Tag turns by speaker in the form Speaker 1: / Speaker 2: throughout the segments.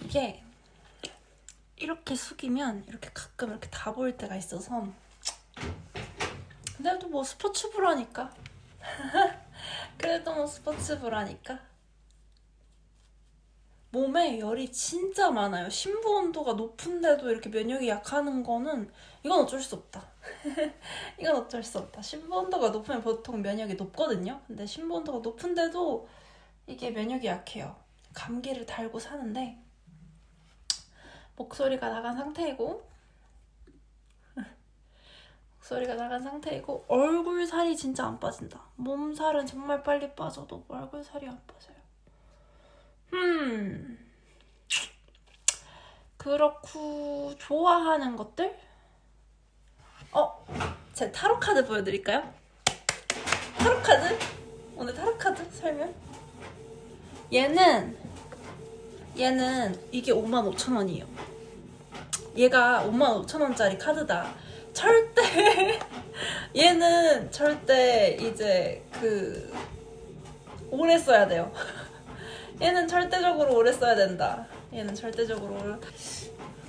Speaker 1: 이게 이렇게 숙이면 이렇게 가끔 이렇게 다 보일 때가 있어서, 근데 또 뭐 스포츠브라니까. 그래도 뭐 스포츠브라니까. 몸에 열이 진짜 많아요. 심부 온도가 높은데도 이렇게 면역이 약하는 거는 이건 어쩔 수 없다. 이건 어쩔 수 없다. 심부 온도가 높으면 보통 면역이 높거든요. 근데 심부 온도가 높은데도 이게 면역이 약해요. 감기를 달고 사는데 목소리가 나간 상태이고 얼굴 살이 진짜 안 빠진다. 몸살은 정말 빨리 빠져도 얼굴 살이 안 빠져요. 그렇고 좋아하는 것들? 제 타로 카드 보여드릴까요? 타로 카드? 오늘 타로 카드 설명? 얘는 이게 55,000원이에요. 얘가 55,000원짜리 카드다. 얘는 절대 이제 오래 써야 돼요. 얘는 절대적으로 오래 써야 된다. 얘는 절대적으로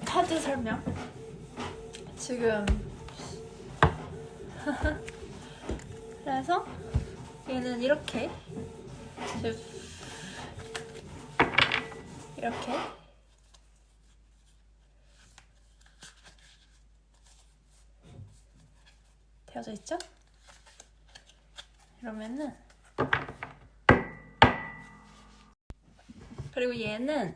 Speaker 1: 카드 설명. 지금 그래서 얘는 이렇게 되어져 있죠? 이러면은, 그리고 얘는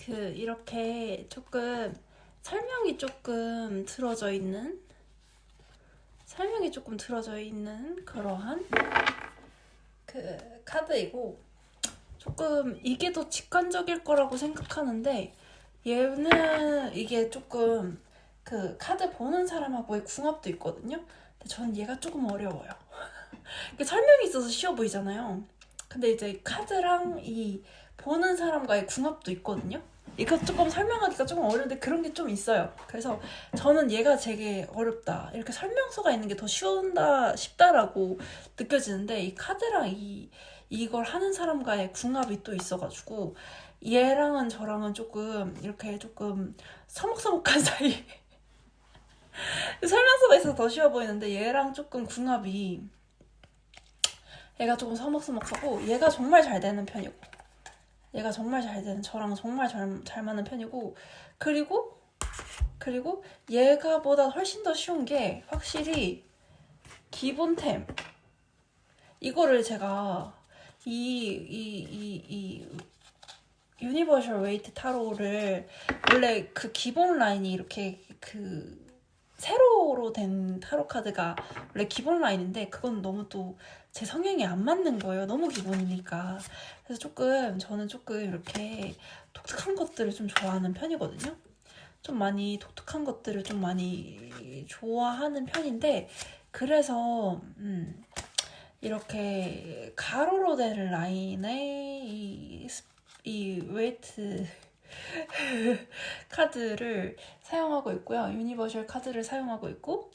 Speaker 1: 이렇게 조금 설명이 조금 들어져 있는 그러한 카드이고, 조금 이게 더 직관적일 거라고 생각하는데, 얘는 이게 조금 카드 보는 사람하고의 궁합도 있거든요. 근데 저는 얘가 조금 어려워요. 설명이 있어서 쉬워 보이잖아요. 근데 이제 카드랑 이 보는 사람과의 궁합도 있거든요. 이거 조금 설명하기가 조금 어려운데 그런 게 좀 있어요. 그래서 저는 얘가 되게 어렵다. 이렇게 설명서가 있는 게 더 쉽다라고 느껴지는데, 이 카드랑 이걸 하는 사람과의 궁합이 또 있어가지고 얘랑은 저랑은 조금 이렇게 조금 서먹서먹한 사이. 설명서가 있어서 더 쉬워 보이는데 얘랑 조금 궁합이, 얘가 조금 서먹서먹하고 얘가 정말 잘 되는 편이고, 얘가 정말 잘 되는, 저랑 정말 잘 맞는 편이고, 그리고 얘가보다 훨씬 더 쉬운 게 확실히 기본템. 이거를 제가 이 유니버셜 웨이트 타로를 원래 기본 라인이 이렇게 세로로 된 타로 카드가 원래 기본 라인인데, 그건 너무 또 제 성향이 안 맞는 거예요. 너무 기본이니까. 그래서 저는 조금 이렇게 독특한 것들을 좀 좋아하는 편이거든요. 좀 많이 독특한 것들을 좀 많이 좋아하는 편인데, 그래서 이렇게 가로로 된 라인에 이 웨이트 카드를 사용하고 있고요. 유니버셜 카드를 사용하고 있고,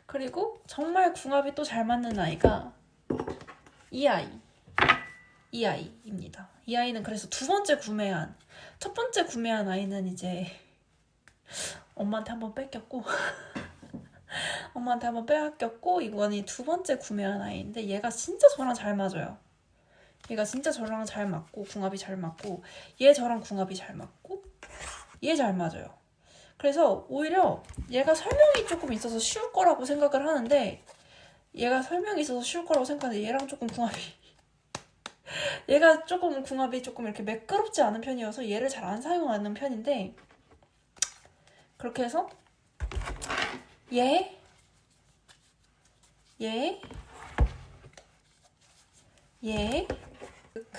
Speaker 1: 그리고 정말 궁합이 또 잘 맞는 아이가 이 아이입니다. 이 아이는 그래서 첫 번째 구매한 아이는 이제 엄마한테 한번 뺏겼고 이번이 두 번째 구매한 아이인데, 얘가 진짜 저랑 잘 맞아요. 얘가 진짜 저랑 잘 맞고 궁합이 잘 맞고, 얘 저랑 궁합이 잘 맞고, 얘 잘 맞아요. 그래서 오히려 얘가 설명이 조금 있어서 쉬울 거라고 생각을 하는데, 얘랑 조금 얘가 조금 궁합이 조금 이렇게 매끄럽지 않은 편이어서 얘를 잘 안 사용하는 편인데, 그렇게 해서 얘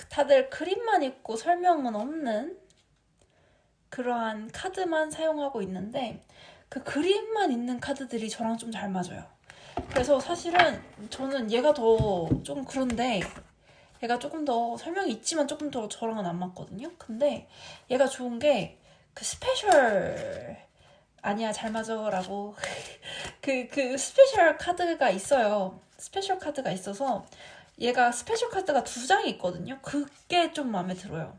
Speaker 1: 다들 그림만 있고 설명은 없는 그러한 카드만 사용하고 있는데, 그 그림만 있는 카드들이 저랑 좀 잘 맞아요. 그래서 사실은 저는 얘가 더 좀 그런데 얘가 조금 더 설명이 있지만 조금 더 저랑은 안 맞거든요. 근데 얘가 좋은 게 그 스페셜 아니야 잘 맞아라고 그 스페셜 카드가 있어요. 스페셜 카드가 있어서 얘가 스페셜 카드가 2장이 있거든요. 그게 좀 마음에 들어요.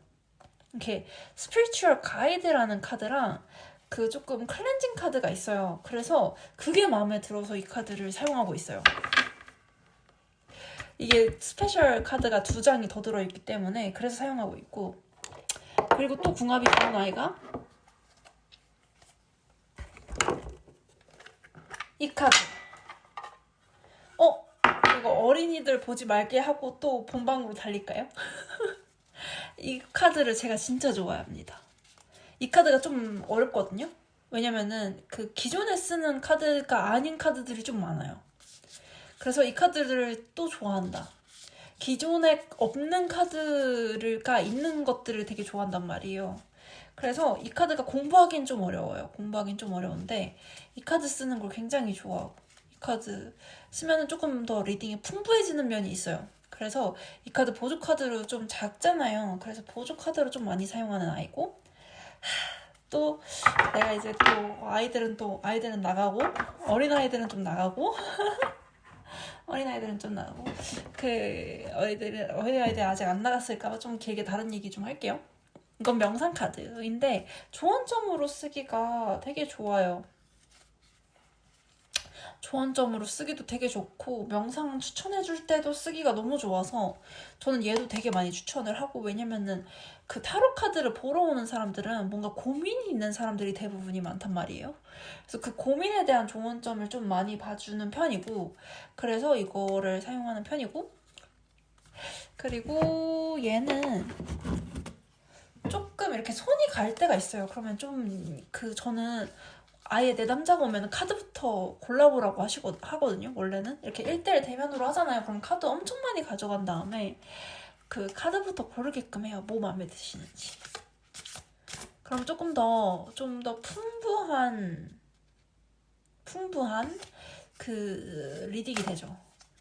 Speaker 1: 이렇게 스피리추얼 가이드라는 카드랑 그 조금 클렌징 카드가 있어요. 그래서 그게 마음에 들어서 이 카드를 사용하고 있어요. 이게 스페셜 카드가 2장이 더 들어있기 때문에 그래서 사용하고 있고, 그리고 또 궁합이 좋은 아이가 이 카드. 이거 어린이들 보지 말게 하고 또 본방으로 달릴까요? 이 카드를 제가 진짜 좋아합니다. 이 카드가 좀 어렵거든요. 왜냐면은 그 기존에 쓰는 카드가 아닌 카드들이 좀 많아요. 그래서 이 카드를 또 좋아한다. 기존에 없는 카드가 있는 것들을 되게 좋아한단 말이에요. 그래서 이 카드가 공부하기는 좀 어려워요. 공부하기는 좀 어려운데 이 카드 쓰는 걸 굉장히 좋아하고, 이 카드 쓰면 조금 더 리딩이 풍부해지는 면이 있어요. 그래서 이 카드 보조 카드로 좀 작잖아요. 그래서 보조 카드로 좀 많이 사용하는 아이고, 또 내가 이제 또 아이들은 나가고 어린 아이들은 좀 나가고 어린아이들은 좀 나가고 어린아이들 아직 안 나갔을까봐 좀 길게 다른 얘기 좀 할게요. 이건 명상 카드인데 조언점으로 쓰기가 되게 좋아요. 조언점으로 쓰기도 되게 좋고 명상 추천해줄 때도 쓰기가 너무 좋아서 저는 얘도 되게 많이 추천을 하고, 왜냐면은 그 타로 카드를 보러 오는 사람들은 뭔가 고민이 있는 사람들이 대부분이 많단 말이에요. 그래서 그 고민에 대한 조언점을 좀 많이 봐주는 편이고, 그래서 이거를 사용하는 편이고, 그리고 얘는 조금 이렇게 손이 갈 때가 있어요. 그러면 좀 저는 아예 내 남자가 오면 카드부터 골라보라고 하거든요. 원래는 이렇게 1대1 대면으로 하잖아요. 그럼 카드 엄청 많이 가져간 다음에 그 카드부터 고르게끔 해요. 뭐 마음에 드시는지. 그럼 좀 더 풍부한 그 리딩이 되죠.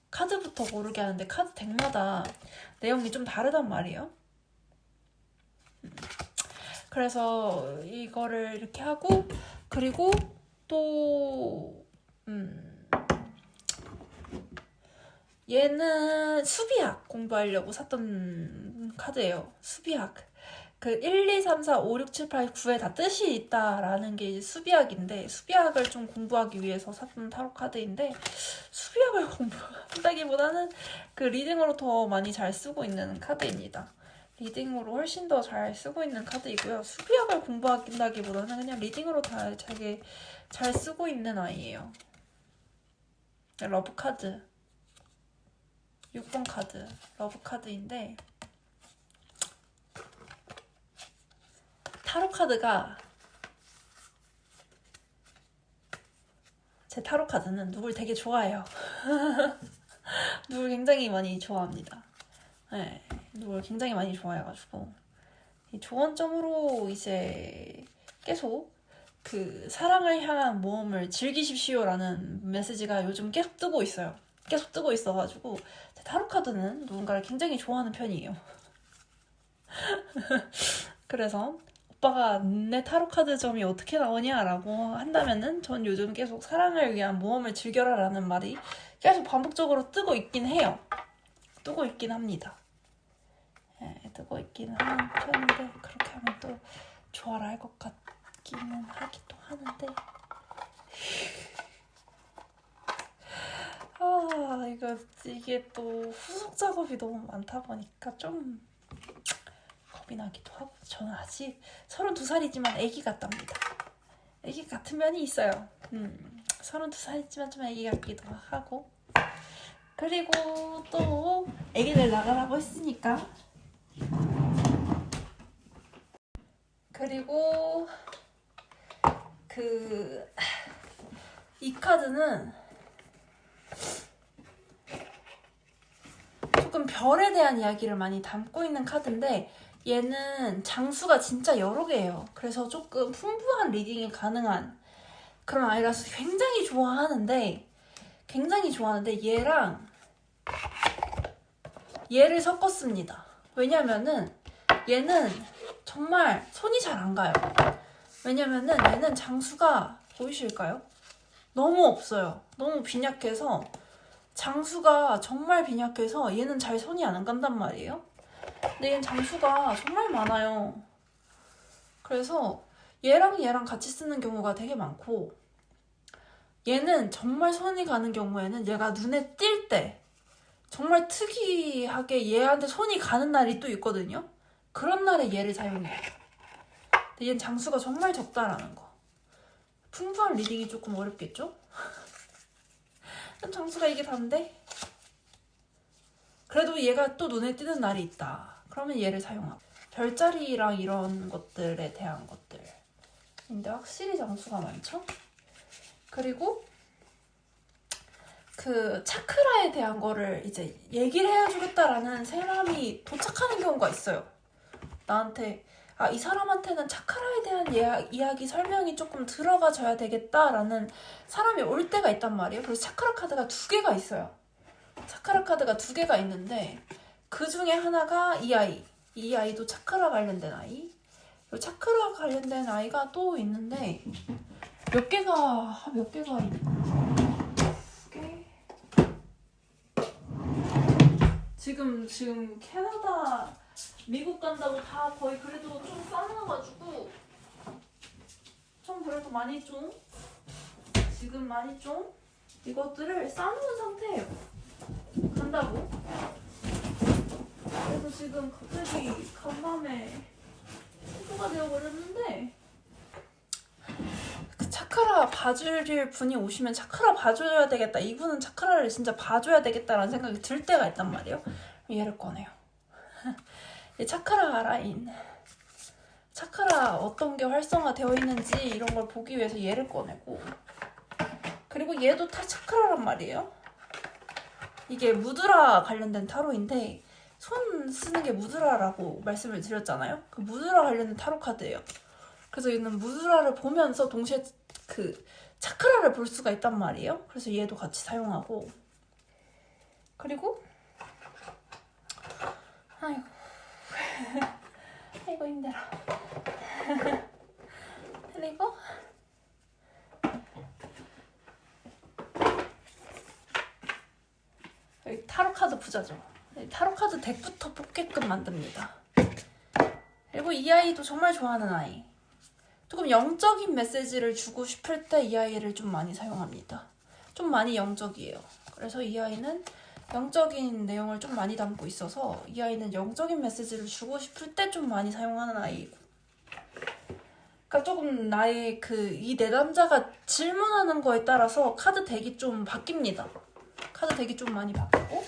Speaker 1: 카드부터 고르게 하는데 카드 덱마다 내용이 좀 다르단 말이에요. 그래서 이거를 이렇게 하고, 그리고 또 얘는 수비학 공부하려고 샀던 카드예요. 수비학. 그 1, 2, 3, 4, 5, 6, 7, 8, 9에 다 뜻이 있다라는 게 이제 수비학인데, 수비학을 좀 공부하기 위해서 샀던 타로 카드인데, 수비학을 공부한다기보다는 그 리딩으로 더 많이 잘 쓰고 있는 카드입니다. 리딩으로 훨씬 더 잘 쓰고 있는 카드이고요. 수비학을 공부한다기보다는 그냥 리딩으로 되게 잘 쓰고 있는 아이예요. 러브 카드. 6번 카드. 러브 카드인데, 타로 카드가, 제 타로 카드는 누굴 되게 좋아해요. 누굴 굉장히 많이 좋아합니다. 네, 누굴 굉장히 많이 좋아해가지고 이 조언점으로 이제 계속 그 사랑을 향한 모험을 즐기십시오라는 메시지가 요즘 계속 뜨고 있어요. 계속 뜨고 있어가지고 제 타로 카드는 누군가를 굉장히 좋아하는 편이에요. 그래서 오빠가 내 타로 카드 점이 어떻게 나오냐라고 한다면은 전 요즘 계속 사랑을 위한 모험을 즐겨라라는 말이 계속 반복적으로 뜨고 있긴 해요. 뜨고 있긴 합니다. 네, 뜨고 있기는 하는 편인데 그렇게 하면 또 좋아라 할 것 같기는 하기도 하는데, 이게 또 후속 작업이 너무 많다 보니까 좀 겁이 나기도 하고, 저는 아직 32살이지만 애기 같답니다. 애기 같은 면이 있어요. 32살이지만 좀 애기 같기도 하고, 그리고 또 애기들 나가라고 했으니까, 그리고 이 카드는 조금 별에 대한 이야기를 많이 담고 있는 카드인데, 얘는 장수가 진짜 여러 개예요. 그래서 조금 풍부한 리딩이 가능한 그런 아이라서 굉장히 좋아하는데, 굉장히 좋아하는데 얘랑 얘를 섞었습니다. 왜냐면은 얘는 정말 손이 잘 안 가요. 왜냐면은 얘는 장수가 보이실까요? 너무 없어요. 너무 빈약해서 장수가 정말 빈약해서 얘는 잘 손이 안 간단 말이에요. 근데 얘는 장수가 정말 많아요. 그래서 얘랑 같이 쓰는 경우가 되게 많고 얘는 정말 손이 가는 경우에는 얘가 눈에 띌 때 정말 특이하게 얘한테 손이 가는 날이 또 있거든요. 그런 날에 얘를 사용해요. 근데 얘는 장수가 정말 적다라는 거. 풍부한 리딩이 조금 어렵겠죠? 장수가 이게 다인데 그래도 얘가 또 눈에 띄는 날이 있다. 그러면 얘를 사용하고 별자리랑 이런 것들에 대한 것들 근데 확실히 장수가 많죠? 그리고 그 차크라에 대한 거를 이제 얘기를 해주겠다라는 사람이 도착하는 경우가 있어요. 나한테 이 사람한테는 차크라에 대한 이야기 설명이 조금 들어가줘야 되겠다라는 사람이 올 때가 있단 말이에요. 그래서 차크라 카드가 2개가 있어요. 차크라 카드가 2개가 있는데 그 중에 하나가 이 아이. 이 아이도 차크라 관련된 아이. 그리고 차크라 관련된 아이가 또 있는데 몇 개가 있나? 2개? 지금 캐나다 미국 간다고 다 거의 그래도 좀 싸놔가지고 좀 그래도 많이 좀 지금 많이 좀 이것들을 싸놓은 상태예요. 간다고. 그래서 지금 갑자기 간밤에 취소가 되어버렸는데 그 차크라 봐줄 분이 오시면 차크라 봐줘야 되겠다. 이분은 차크라를 진짜 봐줘야 되겠다라는 생각이 들 때가 있단 말이에요. 얘를 꺼내요. 이 차크라 라인, 차크라 어떤 게 활성화되어 있는지 이런 걸 보기 위해서 얘를 꺼내고 그리고 얘도 다 차크라란 말이에요. 이게 무드라 관련된 타로인데 손 쓰는 게 무드라라고 말씀을 드렸잖아요. 그 무드라 관련된 타로 카드예요. 그래서 얘는 무드라를 보면서 동시에 그 차크라를 볼 수가 있단 말이에요. 그래서 얘도 같이 사용하고 그리고 아이고 힘들어. 그리고 여기 타로 카드 부자죠. 타로 카드 덱부터 뽑게끔 만듭니다. 그리고 이 아이도 정말 좋아하는 아이. 조금 영적인 메시지를 주고 싶을 때 이 아이를 좀 많이 사용합니다. 좀 많이 영적이에요. 그래서 이 아이는 영적인 내용을 좀 많이 담고 있어서 이 아이는 영적인 메시지를 주고 싶을 때 좀 많이 사용하는 아이고 그러니까 조금 나의 이 내담자가 질문하는 거에 따라서 카드 덱이 좀 바뀝니다. 카드 덱이 좀 많이 바뀌고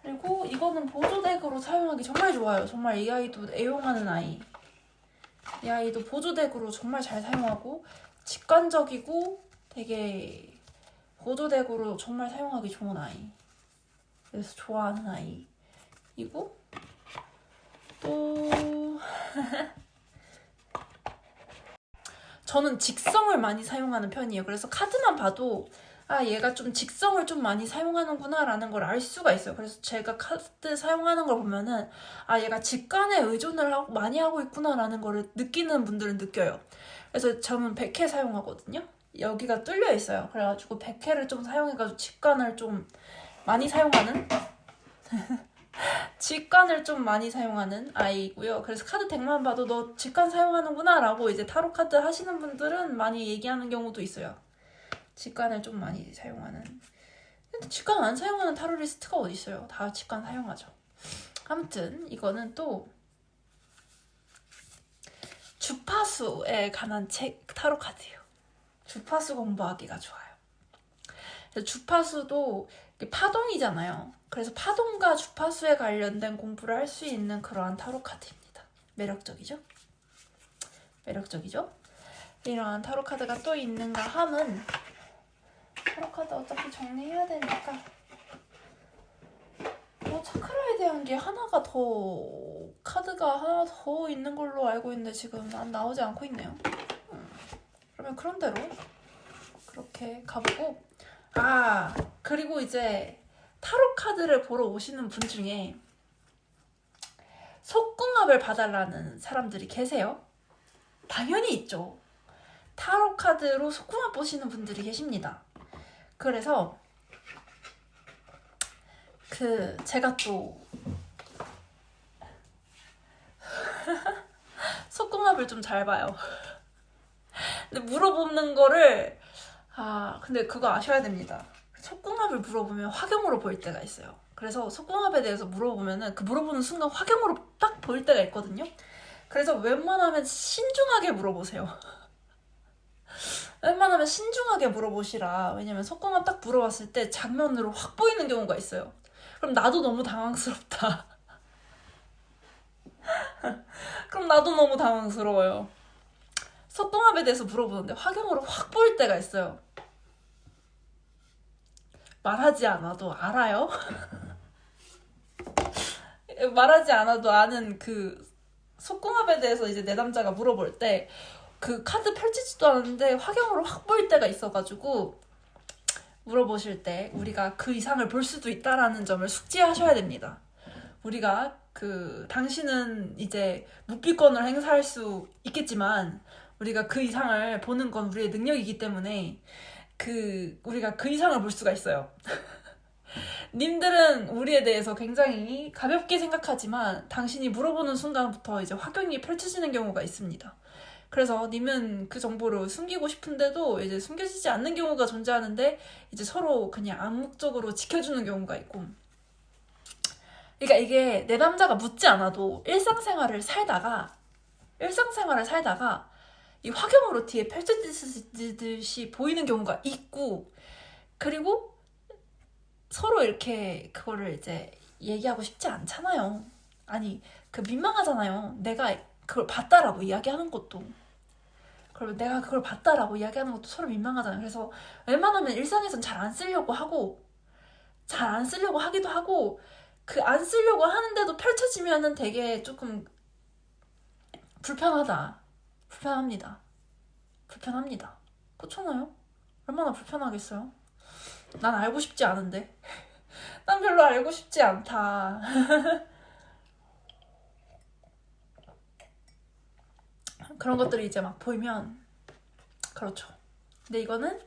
Speaker 1: 그리고 이거는 보조 덱으로 사용하기 정말 좋아요. 정말 이 아이도 애용하는 아이. 이 아이도 보조 덱으로 정말 잘 사용하고 직관적이고 되게 보조 덱으로 정말 사용하기 좋은 아이. 그래서 좋아하는 아이이고 또 저는 직성을 많이 사용하는 편이에요. 그래서 카드만 봐도 얘가 좀 직성을 좀 많이 사용하는구나 라는 걸 알 수가 있어요. 그래서 제가 카드 사용하는 걸 보면은 얘가 직관에 의존을 많이 하고 있구나 라는 걸 느끼는 분들은 느껴요. 그래서 저는 100회 사용하거든요. 여기가 뚫려 있어요. 그래가지고 100회를 좀 사용해가지고 직관을 좀 많이 사용하는 직관을 좀 많이 사용하는 아이고요. 그래서 카드 덱만 봐도 너 직관 사용하는구나 라고 이제 타로 카드 하시는 분들은 많이 얘기하는 경우도 있어요. 직관을 좀 많이 사용하는. 근데 직관 안 사용하는 타로 리스트가 어디 있어요? 다 직관 사용하죠. 아무튼 이거는 또 주파수에 관한 타로 카드예요. 주파수 공부하기가 좋아요. 주파수도 파동이잖아요. 그래서 파동과 주파수에 관련된 공부를 할 수 있는 그러한 타로 카드입니다. 매력적이죠? 매력적이죠? 이러한 타로 카드가 또 있는가 함은 타로 카드 어차피 정리해야 되니까 차크라에 대한 게 카드가 하나 더 있는 걸로 알고 있는데 지금 안 나오지 않고 있네요. 그러면 그런 대로 그렇게 가보고 아, 그리고 이제 타로 카드를 보러 오시는 분 중에 속궁합을 봐달라는 사람들이 계세요? 당연히 있죠. 타로 카드로 속궁합 보시는 분들이 계십니다. 그래서 제가 또 속궁합을 좀 잘 봐요. 근데 물어보는 거를 근데 그거 아셔야 됩니다. 속궁합을 물어보면 화경으로 보일 때가 있어요. 그래서 속궁합에 대해서 물어보면은 그 물어보는 순간 화경으로 딱 보일 때가 있거든요. 그래서 웬만하면 신중하게 물어보세요. 웬만하면 신중하게 물어보시라. 왜냐면 속궁합 딱 물어봤을 때 장면으로 확 보이는 경우가 있어요. 그럼 나도 너무 당황스럽다. 그럼 나도 너무 당황스러워요. 속궁합에 대해서 물어보는데 화경으로 확 보일 때가 있어요. 말하지 않아도 알아요? 말하지 않아도 아는 그 속궁합에 대해서 이제 내 남자가 물어볼 때 그 카드 펼치지도 않았는데 화경으로 확 보일 때가 있어가지고 물어보실 때 우리가 그 이상을 볼 수도 있다라는 점을 숙지하셔야 됩니다. 우리가 당신은 이제 묵비권을 행사할 수 있겠지만 우리가 그 이상을 보는 건 우리의 능력이기 때문에 우리가 그 이상을 볼 수가 있어요. 님들은 우리에 대해서 굉장히 가볍게 생각하지만 당신이 물어보는 순간부터 이제 화경이 펼쳐지는 경우가 있습니다. 그래서 님은 그 정보를 숨기고 싶은데도 이제 숨겨지지 않는 경우가 존재하는데 이제 서로 그냥 암묵적으로 지켜주는 경우가 있고. 그러니까 이게 내 남자가 묻지 않아도 일상생활을 살다가 이 화경으로 뒤에 펼쳐지듯이 보이는 경우가 있고, 그리고 서로 이렇게 그거를 이제 얘기하고 싶지 않잖아요. 아니 민망하잖아요. 내가 그걸 봤다라고 이야기하는 것도. 그러면 내가 그걸 봤다라고 이야기하는 것도 서로 민망하잖아요. 그래서 웬만하면 일상에선 잘 안 쓰려고 하기도 하고 안 쓰려고 하는데도 펼쳐지면은 되게 조금 불편합니다. 그렇잖아요? 얼마나 불편하겠어요? 난 알고 싶지 않은데. 난 별로 알고 싶지 않다. 그런 것들이 이제 막 보이면 그렇죠. 근데 이거는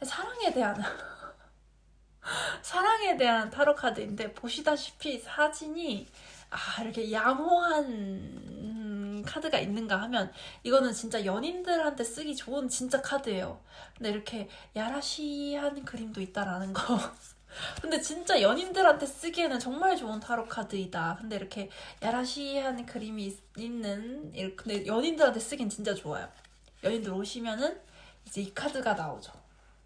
Speaker 1: 사랑에 대한 타로 카드인데 보시다시피 사진이 이렇게 양호한 카드가 있는가 하면 이거는 진짜 연인들한테 쓰기 좋은 진짜 카드예요. 근데 이렇게 야라시한 그림도 있다라는 거. 근데 진짜 연인들한테 쓰기에는 정말 좋은 타로 카드이다. 근데 이렇게 야라시한 그림이 있는 근데 연인들한테 쓰긴 진짜 좋아요. 연인들 오시면은 이제 이 카드가 나오죠.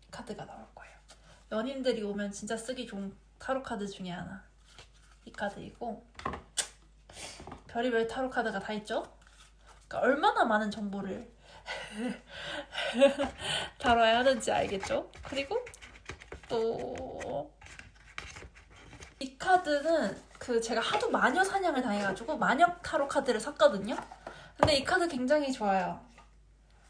Speaker 1: 이 카드가 나올 거예요. 연인들이 오면 진짜 쓰기 좋은 타로 카드 중에 하나. 이 카드이고 별의별 타로 카드가 다 있죠. 그러니까 얼마나 많은 정보를 다뤄야 하는지 알겠죠? 그리고 또 이 카드는 제가 하도 마녀 사냥을 당해가지고 마녀 타로 카드를 샀거든요. 근데 이 카드 굉장히 좋아요.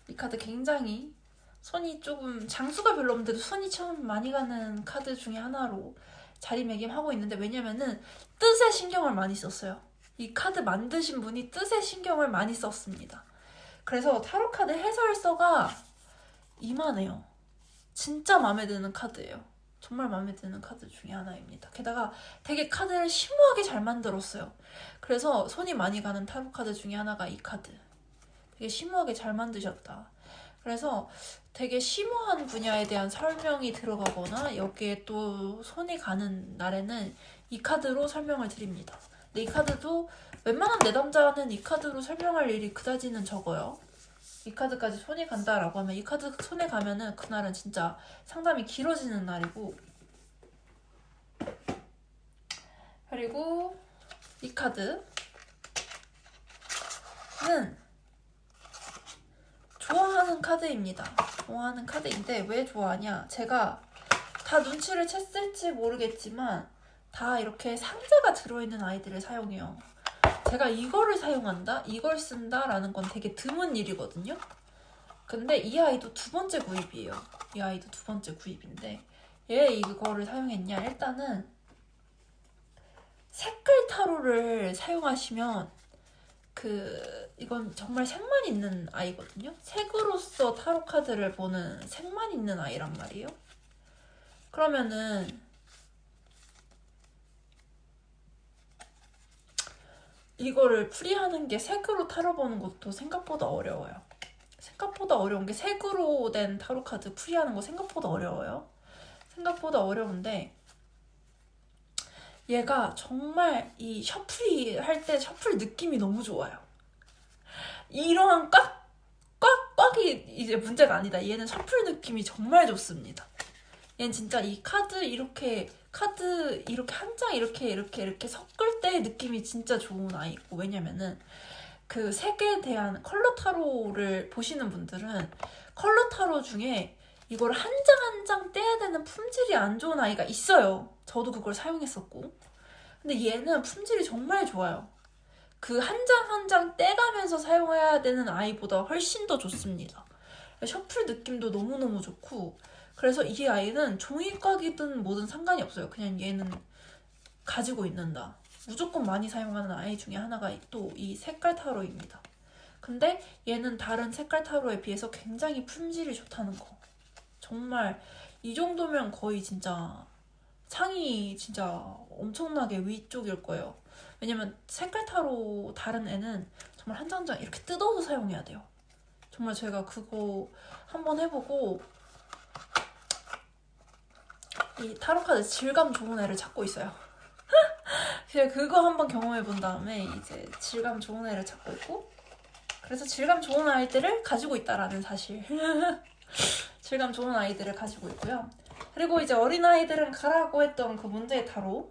Speaker 1: 이 카드 굉장히 손이 조금 장수가 별로 없는데도 손이 참 많이 가는 카드 중에 하나로 자리매김하고 있는데, 왜냐면은 뜻에 신경을 많이 썼어요. 이 카드 만드신 분이 뜻에 신경을 많이 썼습니다. 그래서 타로 카드 해설서가 이만해요. 진짜 마음에 드는 카드예요. 정말 마음에 드는 카드 중에 하나입니다. 게다가 되게 카드를 심오하게 잘 만들었어요. 그래서 손이 많이 가는 타로 카드 중에 하나가 이 카드. 되게 심오하게 잘 만드셨다. 그래서 되게 심오한 분야에 대한 설명이 들어가거나 여기에 또 손이 가는 날에는 이 카드로 설명을 드립니다. 근데 이 카드도 웬만한 내담자는 이 카드로 설명할 일이 그다지는 적어요. 이 카드까지 손이 간다라고 하면 이 카드 손에 가면은 그날은 진짜 상담이 길어지는 날이고, 그리고 이 카드는 좋아하는 카드입니다. 좋아하는 카드인데 왜 좋아하냐? 제가 다 눈치를 챘을지 모르겠지만 다 이렇게 상자가 들어있는 아이들을 사용해요. 제가 이거를 사용한다? 이걸 쓴다? 라는 건 되게 드문 일이거든요. 근데 이 아이도 두 번째 구입이에요. 이 아이도 두 번째 구입인데 왜 이거를 사용했냐? 일단은 색깔 타로를 사용하시면 이건 정말 색만 있는 아이거든요. 색으로서 타로 카드를 보는 색만 있는 아이란 말이에요. 그러면은 이거를 풀이하는 게 색으로 타로 보는 것도 생각보다 어려워요. 생각보다 어려운 게 색으로 된 타로 카드 풀이하는 거 생각보다 어려워요. 생각보다 어려운데 얘가 정말 이 셔플이 할 때 셔플 느낌이 너무 좋아요. 이러한 꽉이 이제 문제가 아니다. 얘는 셔플 느낌이 정말 좋습니다. 얘는 진짜 이 카드 이렇게 한 장 이렇게 섞을 때 느낌이 진짜 좋은 아이고, 왜냐면은 그 색에 대한 컬러 타로를 보시는 분들은 컬러 타로 중에 이걸 한 장 한 장 떼야 되는 품질이 안 좋은 아이가 있어요. 저도 그걸 사용했었고. 근데 얘는 품질이 정말 좋아요. 그 한 장 한 장 떼가면서 사용해야 되는 아이보다 훨씬 더 좋습니다. 셔플 느낌도 너무너무 좋고, 그래서 이 아이는 종이곽이든 뭐든 상관이 없어요. 그냥 얘는 가지고 있는다. 무조건 많이 사용하는 아이 중에 하나가 또 이 색깔 타로입니다. 근데 얘는 다른 색깔 타로에 비해서 굉장히 품질이 좋다는 거. 정말 이 정도면 거의 진짜 상이 진짜 엄청나게 위쪽일 거예요. 왜냐면 색깔 타로 다른 애는 정말 한 장 한 장 이렇게 뜯어서 사용해야 돼요. 정말 제가 그거 한번 해보고 이 타로 카드 질감 좋은 애를 찾고 있어요. 그냥 그거 한번 경험해 본 다음에 이제 질감 좋은 애를 찾고 있고, 그래서 질감 좋은 아이들을 가지고 있다라는 사실. 질감 좋은 아이들을 가지고 있고요. 그리고 이제 어린아이들은 가라고 했던 그 문제의 타로들이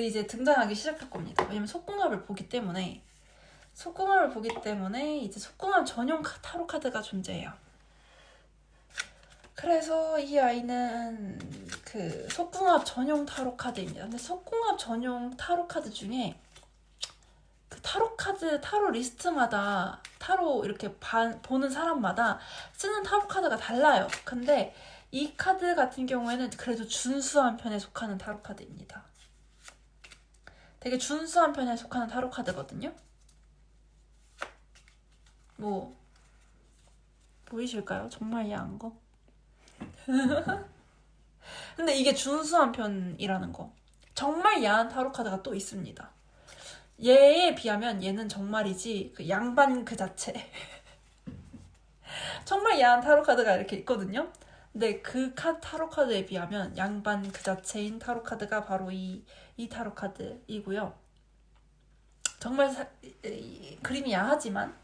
Speaker 1: 이제 등장하기 시작할 겁니다. 왜냐면 속궁합을 보기 때문에 이제 속궁합 전용 타로 카드가 존재해요. 그래서 이 아이는 그 속궁합 전용 타로 카드입니다. 근데 속궁합 전용 타로 카드 중에 그 타로 카드, 타로 리스트마다 타로 이렇게 보는 사람마다 쓰는 타로 카드가 달라요. 근데 이 카드 같은 경우에는 그래도 준수한 편에 속하는 타로 카드입니다. 되게 준수한 편에 속하는 타로 카드거든요. 뭐 보이실까요? 정말 야한 거? 근데 이게 준수한 편이라는 거. 정말 야한 타로 카드가 또 있습니다. 얘에 비하면 얘는 정말이지 그 양반 그 자체. 정말 야한 타로 카드가 이렇게 있거든요. 근데 그 타로 카드에 비하면 양반 그 자체인 타로 카드가 바로 이 타로 카드이고요. 정말 그림이 야하지만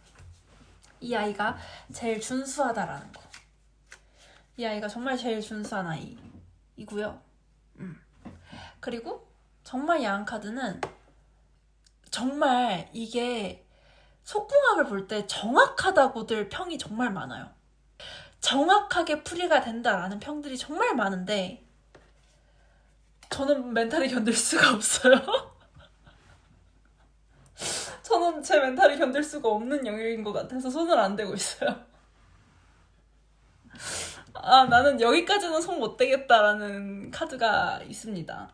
Speaker 1: 이 아이가 제일 준수하다라는 거. 이 아이가 정말 제일 준수한 아이이고요. 그리고 정말 야한 카드는 정말 이게 속궁합을 볼 때 정확하다고들 평이 정말 많아요. 정확하게 풀이가 된다라는 평들이 정말 많은데 저는 멘탈이 견딜 수가 없어요. 저는 제 멘탈이 견딜 수가 없는 영역인 것 같아서 손을 안 대고 있어요. 나는 여기까지는 손 못 대겠다라는 카드가 있습니다.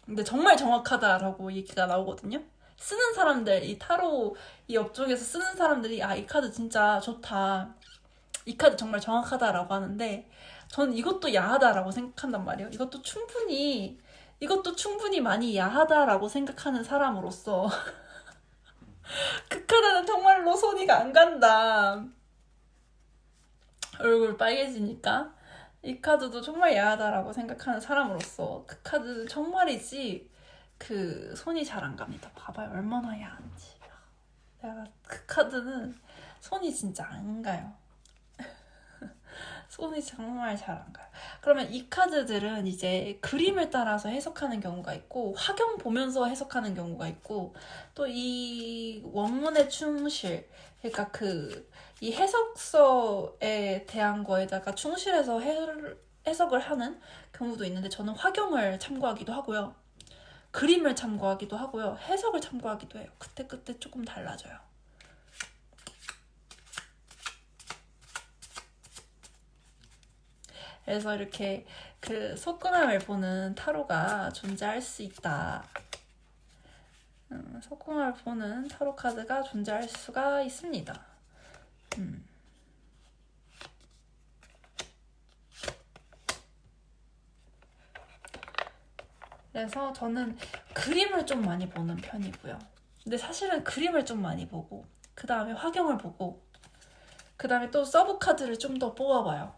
Speaker 1: 근데 정말 정확하다라고 얘기가 나오거든요. 쓰는 사람들, 이 타로 이 업종에서 쓰는 사람들이 이 카드 진짜 좋다, 이 카드 정말 정확하다라고 하는데 저는 이것도 야하다라고 생각한단 말이에요. 이것도 충분히 많이 야하다라고 생각하는 사람으로서 그 카드는 정말로 손이 안 간다. 얼굴 빨개지니까. 이 카드도 정말 야하다라고 생각하는 사람으로서 그 카드는 정말이지 그 손이 잘 안 갑니다. 봐봐요, 얼마나 야한지. 내가 그 카드는 손이 진짜 안 가요. 손이 정말 잘 안 가요. 그러면 이 카드들은 이제 그림을 따라서 해석하는 경우가 있고, 화경 보면서 해석하는 경우가 있고, 또 이 원문의 충실, 그러니까 이 해석서에 대한 거에다가 충실해서 해석을 하는 경우도 있는데, 저는 화경을 참고하기도 하고요, 그림을 참고하기도 하고요, 해석을 참고하기도 해요. 그때 조금 달라져요. 그래서 이렇게 그 속궁합을 보는 타로가 존재할 수 있다. 속궁합을 보는 타로 카드가 존재할 수가 있습니다. 그래서 저는 그림을 좀 많이 보는 편이고요. 근데 사실은 그림을 좀 많이 보고 그 다음에 화경을 보고 그 다음에 또 서브 카드를 좀 더 뽑아봐요.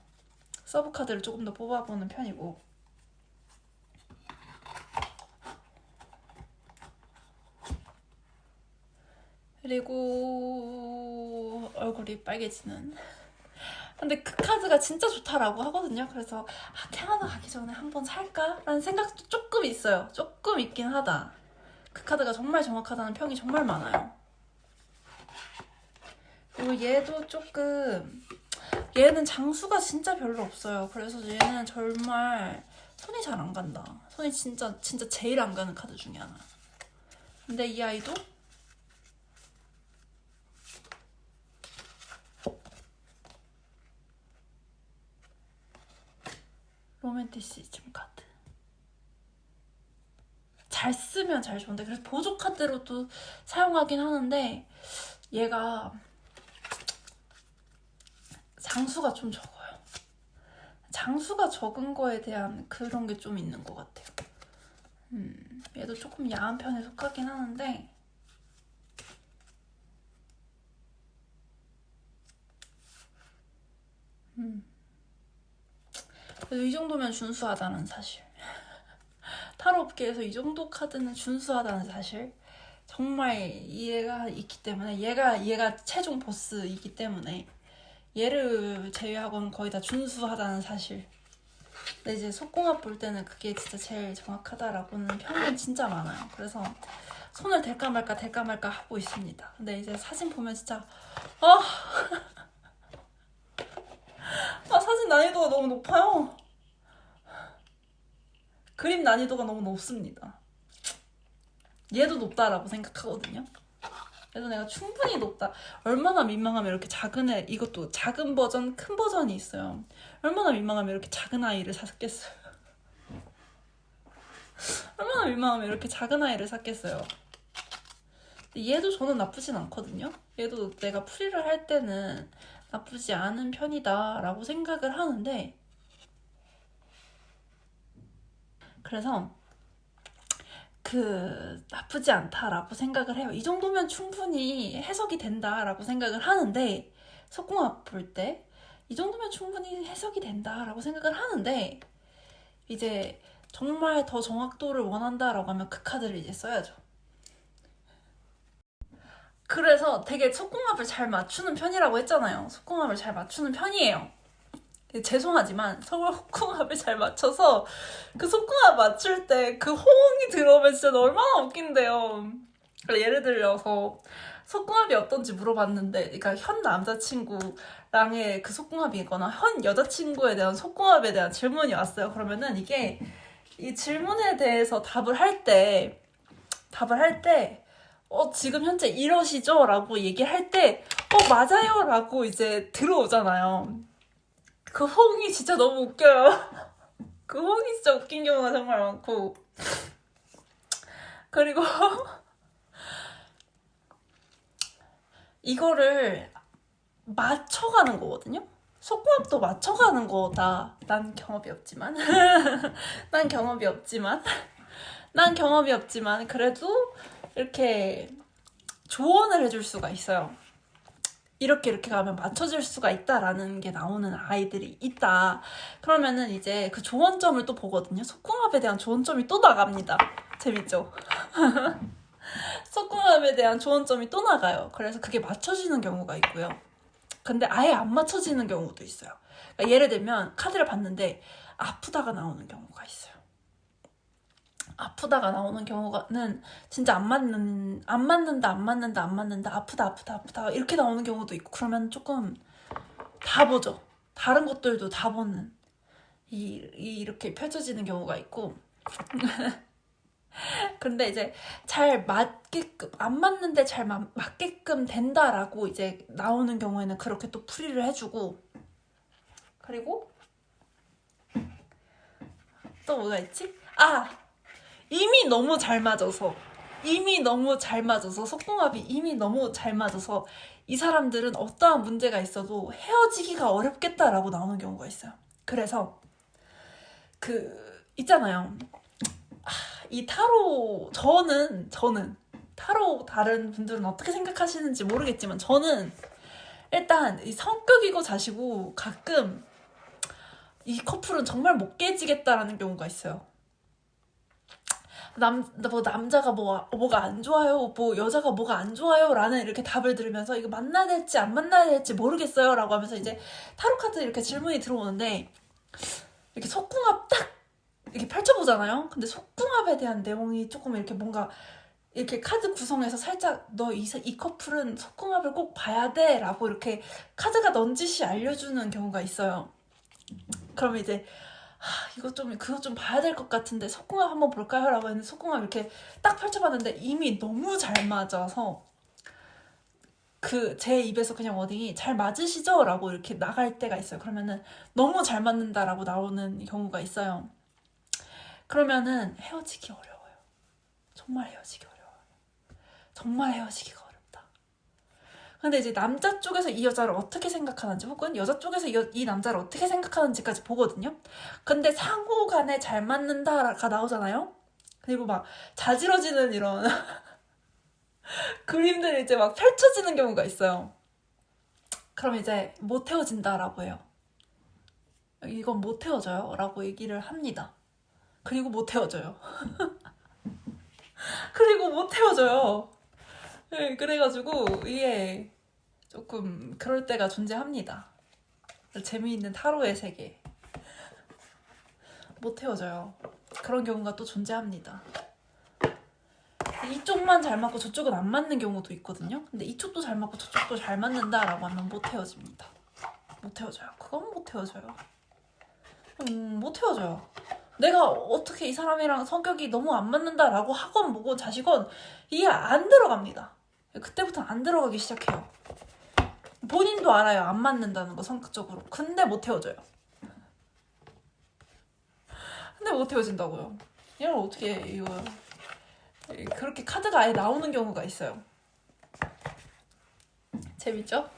Speaker 1: 서브 카드를 조금 더 뽑아보는 편이고 그리고 얼굴이 빨개지는 근데 그 카드가 진짜 좋다라고 하거든요. 그래서 캐나다 가기 전에 한번 살까? 라는 생각도 조금 있어요. 조금 있긴 하다. 그 카드가 정말 정확하다는 평이 정말 많아요. 그리고 얘도 조금 얘는 장수가 진짜 별로 없어요. 그래서 얘는 정말 손이 잘 안 간다. 손이 진짜 제일 안 가는 카드 중에 하나. 근데 이 아이도 로맨티시즘 카드. 잘 쓰면 잘 좋은데 그래서 보조 카드로도 사용하긴 하는데 얘가 장수가 좀 적어요. 장수가 적은 거에 대한 그런 게 좀 있는 것 같아요. 얘도 조금 야한 편에 속하긴 하는데 그래도 이 정도면 준수하다는 사실. 타로 업계에서 이 정도 카드는 준수하다는 사실. 정말 이해가 있기 때문에 얘가 최종 보스이기 때문에 얘를 제외하고는 거의 다 준수하다는 사실. 근데 이제 속궁합 볼 때는 그게 진짜 제일 정확하다라고는 평은 진짜 많아요. 그래서 손을 댈까 말까 하고 있습니다. 근데 이제 사진 보면 진짜 사진 난이도가 너무 높아요. 그림 난이도가 너무 높습니다. 얘도 높다라고 생각하거든요. 그래서 내가 충분히 높다. 얼마나 민망하면 이렇게 작은 애, 이것도 작은 버전, 큰 버전이 있어요. 얼마나 민망하면 이렇게 작은 아이를 샀겠어요. 얼마나 민망하면 이렇게 작은 아이를 샀겠어요. 근데 얘도 저는 나쁘진 않거든요. 얘도 내가 풀이를 할 때는 나쁘지 않은 편이다 라고 생각을 하는데 그래서 나쁘지 않다라고 생각을 해요. 이 정도면 충분히 해석이 된다라고 생각을 하는데 속궁합 볼 때 이 정도면 충분히 해석이 된다라고 생각을 하는데 이제 정말 더 정확도를 원한다라고 하면 그 카드를 이제 써야죠. 그래서 되게 속궁합을 잘 맞추는 편이라고 했잖아요. 속궁합을 잘 맞추는 편이에요. 죄송하지만 속궁합을 잘 맞춰서 그 속궁합 맞출 때 그 호응이 들어오면 진짜 얼마나 웃긴데요. 예를 들어서 속궁합이 어떤지 물어봤는데 그러니까 현 남자친구랑의 그 속궁합이거나 현 여자친구에 대한 속궁합에 대한 질문이 왔어요. 그러면은 이게 이 질문에 대해서 답을 할 때 지금 현재 이러시죠? 라고 얘기할 때 맞아요! 라고 이제 들어오잖아요. 그 호응이 진짜 너무 웃겨요. 그 호응이 진짜 웃긴 경우가 정말 많고 그리고 이거를 맞춰가는 거거든요. 속궁합도 맞춰가는 거다. 난 경험이 없지만 난 경험이 없지만 그래도 이렇게 조언을 해줄 수가 있어요. 이렇게 가면 맞춰질 수가 있다라는 게 나오는 아이들이 있다. 그러면은 이제 그 조언점을 또 보거든요. 속궁합에 대한 조언점이 또 나갑니다. 재밌죠? 속궁합에 대한 조언점이 또 나가요. 그래서 그게 맞춰지는 경우가 있고요. 근데 아예 안 맞춰지는 경우도 있어요. 그러니까 예를 들면 카드를 봤는데 아프다가 나오는 경우가 있어요. 아프다가 나오는 경우는 진짜 안 맞는다 아프다 이렇게 나오는 경우도 있고 그러면 조금 다 보죠. 다른 것들도 다 보는 이렇게 펼쳐지는 경우가 있고 근데 이제 잘 맞게끔 안 맞는데 잘 맞게끔 된다라고 이제 나오는 경우에는 그렇게 또 풀이를 해주고 그리고 또 뭐가 있지? 아! 이미 너무 잘 맞아서 속궁합이 이미 너무 잘 맞아서 이 사람들은 어떠한 문제가 있어도 헤어지기가 어렵겠다라고 나오는 경우가 있어요. 그래서 있잖아요. 이 타로 저는 타로 다른 분들은 어떻게 생각하시는지 모르겠지만 저는 일단 이 성격이고 자시고 가끔 이 커플은 정말 못 깨지겠다라는 경우가 있어요. 남자가 뭐가 안 좋아요, 여자가 뭐가 안 좋아요 라는 이렇게 답을 들으면서 이거 만나야 될지 안 만나야 될지 모르겠어요 라고 하면서 이제 타로 카드 이렇게 질문이 들어오는데 이렇게 속궁합 딱 이렇게 펼쳐보잖아요. 근데 속궁합에 대한 내용이 조금 이렇게 뭔가 이렇게 카드 구성에서 살짝 너 이 커플은 속궁합을 꼭 봐야 돼 라고 이렇게 카드가 넌지시 알려주는 경우가 있어요. 그러면 이제 그거 좀 봐야 될 것 같은데 속궁합 한번 볼까요? 라고 했는데 속궁합 이렇게 딱 펼쳐봤는데 이미 너무 잘 맞아서 제 입에서 그냥 워딩이 잘 맞으시죠? 라고 이렇게 나갈 때가 있어요. 그러면은 너무 잘 맞는다 라고 나오는 경우가 있어요. 그러면은 헤어지기 어려워요. 정말 헤어지기 어려워요. 정말 헤어지기가 어렵다. 근데 이제 남자 쪽에서 이 여자를 어떻게 생각하는지 혹은 여자 쪽에서 이 남자를 어떻게 생각하는지까지 보거든요. 근데 상호 간에 잘 맞는다가 나오잖아요. 그리고 막 자지러지는 이런 그림들이 이제 막 펼쳐지는 경우가 있어요. 그럼 이제 못 헤어진다라고 해요. 이건 못 헤어져요 라고 얘기를 합니다. 그리고 못 헤어져요. 그리고 못 헤어져요. 네, 그래가지고 이게 조금 그럴 때가 존재합니다. 재미있는 타로의 세계. 못 헤어져요. 그런 경우가 또 존재합니다. 이쪽만 잘 맞고 저쪽은 안 맞는 경우도 있거든요. 근데 이쪽도 잘 맞고 저쪽도 잘 맞는다라고 하면 못 헤어집니다. 못 헤어져요. 그건 못 헤어져요. 못 헤어져요. 내가 어떻게 이 사람이랑 성격이 너무 안 맞는다라고 하건 뭐건 자시건 이게 안 들어갑니다. 그때부터 안 들어가기 시작해요. 본인도 알아요. 안 맞는다는 거 성격적으로. 근데 못 헤어져요. 근데 못 헤어진다고요. 이걸 어떻게 이거 그렇게 카드가 아예 나오는 경우가 있어요. 재밌죠?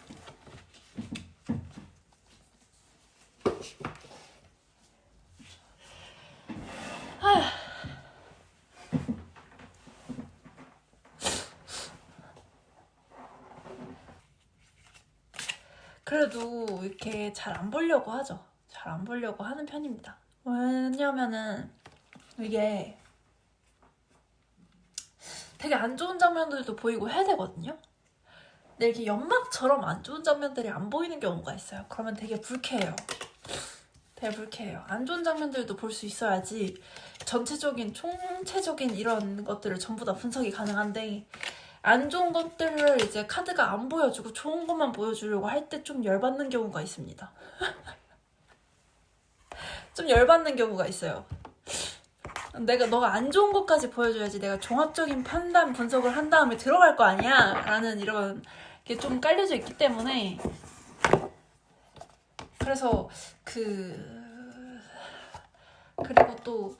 Speaker 1: 그래도 이렇게 잘 안 보려고 하죠. 잘 안 보려고 하는 편입니다. 왜냐면은 이게 되게 안 좋은 장면들도 보이고 해야 되거든요. 근데 이렇게 연막처럼 안 좋은 장면들이 안 보이는 경우가 있어요. 그러면 되게 불쾌해요. 되게 불쾌해요. 안 좋은 장면들도 볼 수 있어야지 총체적인 이런 것들을 전부 다 분석이 가능한데 안 좋은 것들을 이제 카드가 안 보여주고 좋은 것만 보여주려고 할 때 좀 열받는 경우가 있습니다. 좀 열받는 경우가 있어요. 너가 안 좋은 것까지 보여줘야지 내가 종합적인 판단 분석을 한 다음에 들어갈 거 아니야 라는 이런 게 좀 깔려져 있기 때문에 그래서 그리고 또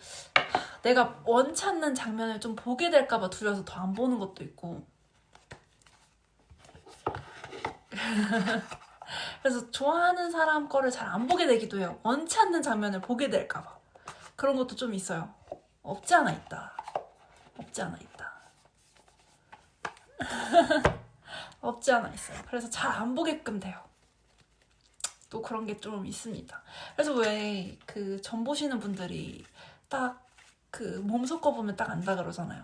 Speaker 1: 내가 원치 않는 장면을 좀 보게 될까봐 두려워서 더 안 보는 것도 있고 그래서 좋아하는 사람 거를 잘 안 보게 되기도 해요. 원치 않는 장면을 보게 될까봐 그런 것도 좀 있어요. 없지 않아 있다. 없지 않아 있다. 없지 않아 있어요. 그래서 잘 안 보게끔 돼요. 또 그런 게 좀 있습니다. 그래서 왜 전 보시는 분들이 딱 몸 섞어보면 딱 안다 그러잖아요.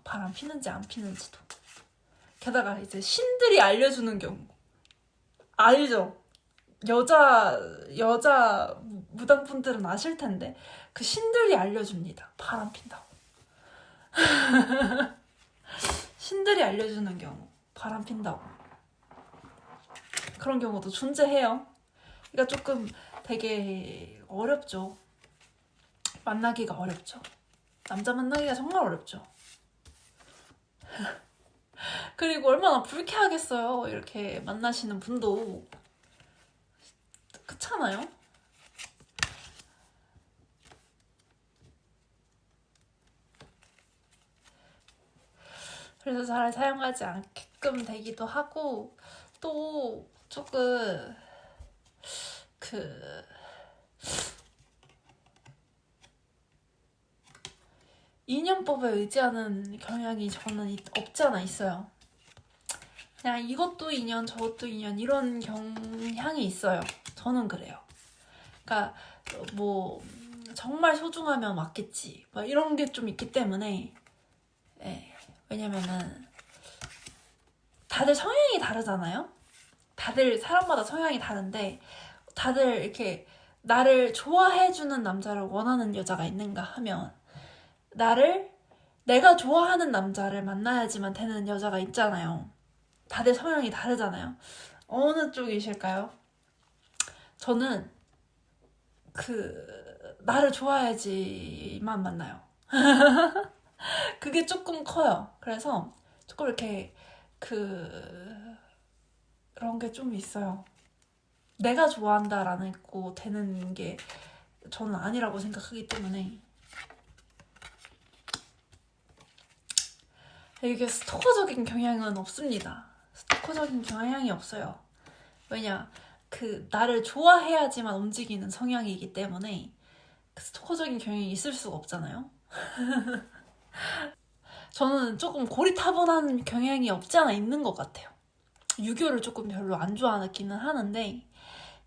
Speaker 1: 바람 피는지 안 피는지도. 게다가 이제 신들이 알려주는 경우. 알죠? 여자 무당분들은 아실 텐데 그 신들이 알려줍니다. 바람 핀다고. 신들이 알려주는 경우. 바람 핀다고. 그런 경우도 존재해요. 그러니까 조금 되게 어렵죠. 만나기가 어렵죠. 남자 만나기가 정말 어렵죠. 그리고 얼마나 불쾌하겠어요. 이렇게 만나시는 분도. 그렇잖아요. 그래서 잘 사용하지 않게끔 되기도 하고, 또 조금 그 인연법에 의지하는 경향이 저는 없지 않아 있어요. 그냥 이것도 인연 저것도 인연 이런 경향이 있어요. 저는 그래요. 그러니까 뭐 정말 소중하면 맞겠지 막 이런 게 좀 있기 때문에. 예, 왜냐면은 다들 성향이 다르잖아요. 다들 사람마다 성향이 다른데, 다들 이렇게 나를 좋아해주는 남자를 원하는 여자가 있는가 하면, 내가 좋아하는 남자를 만나야지만 되는 여자가 있잖아요. 다들 성향이 다르잖아요. 어느 쪽이실까요? 저는 나를 좋아해야지만 만나요. 그게 조금 커요. 그래서 조금 이렇게 그런 게 좀 있어요. 내가 좋아한다라는 거 되는 게 저는 아니라고 생각하기 때문에. 이게 스토커적인 경향은 없습니다. 스토커적인 경향이 없어요. 왜냐, 나를 좋아해야지만 움직이는 성향이기 때문에 스토커적인 경향이 있을 수가 없잖아요. 저는 조금 고리타분한 경향이 없지 않아 있는 것 같아요. 유교를 조금 별로 안 좋아하기는 하는데,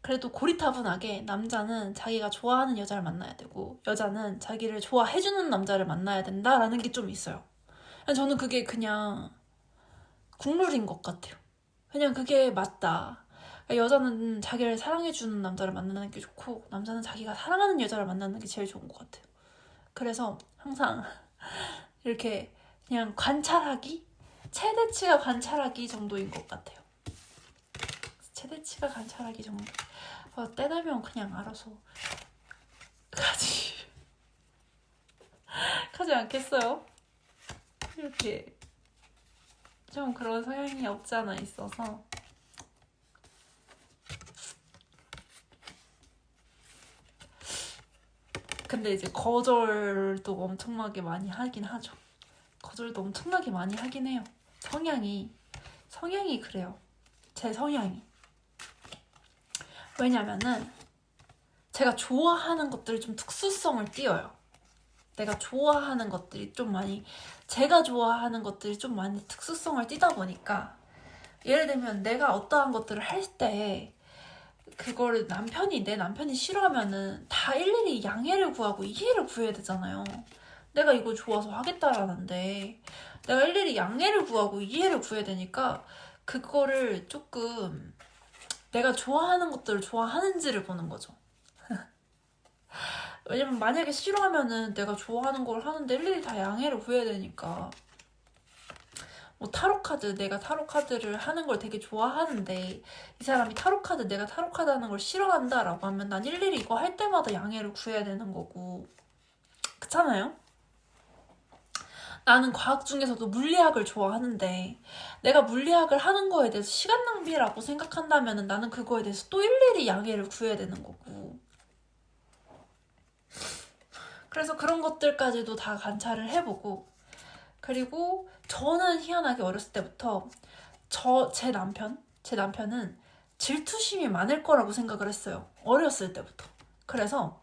Speaker 1: 그래도 고리타분하게 남자는 자기가 좋아하는 여자를 만나야 되고 여자는 자기를 좋아해주는 남자를 만나야 된다라는 게 좀 있어요. 저는 그게 그냥 국룰인 것 같아요. 그냥 그게 맞다. 여자는 자기를 사랑해주는 남자를 만나는 게 좋고 남자는 자기가 사랑하는 여자를 만나는 게 제일 좋은 것 같아요. 그래서 항상 이렇게 그냥 관찰하기? 최대치가 관찰하기 정도인 것 같아요. 최대치가 관찰하기 정도. 때 되면 그냥 알아서 가지 않겠어요? 이렇게 좀 그런 성향이 없지 않아 있어서. 근데 이제 거절도 엄청나게 많이 하긴 하죠. 거절도 엄청나게 많이 하긴 해요. 성향이 그래요. 제 성향이. 왜냐면은 제가 좋아하는 것들이 좀 특수성을 띄어요. 내가 좋아하는 것들이 좀 많이, 제가 좋아하는 것들이 좀 많이 특수성을 띠다 보니까, 예를 들면 내가 어떠한 것들을 할 때 그거를 내 남편이 싫어하면은 다 일일이 양해를 구하고 이해를 구해야 되잖아요. 내가 이거 좋아서 하겠다라는데 내가 일일이 양해를 구하고 이해를 구해야 되니까 그거를 조금 내가 좋아하는 것들을 좋아하는지를 보는 거죠. 왜냐면 만약에 싫어하면은 내가 좋아하는 걸 하는데 일일이 다 양해를 구해야 되니까. 뭐 타로카드, 내가 타로카드를 하는 걸 되게 좋아하는데 이 사람이 내가 타로카드 하는 걸 싫어한다라고 하면 난 일일이 이거 할 때마다 양해를 구해야 되는 거고. 그렇잖아요? 나는 과학 중에서도 물리학을 좋아하는데 내가 물리학을 하는 거에 대해서 시간 낭비라고 생각한다면 나는 그거에 대해서 또 일일이 양해를 구해야 되는 거고. 그래서 그런 것들까지도 다 관찰을 해보고, 그리고 저는 희한하게 어렸을 때부터 제 남편은 질투심이 많을 거라고 생각을 했어요. 어렸을 때부터. 그래서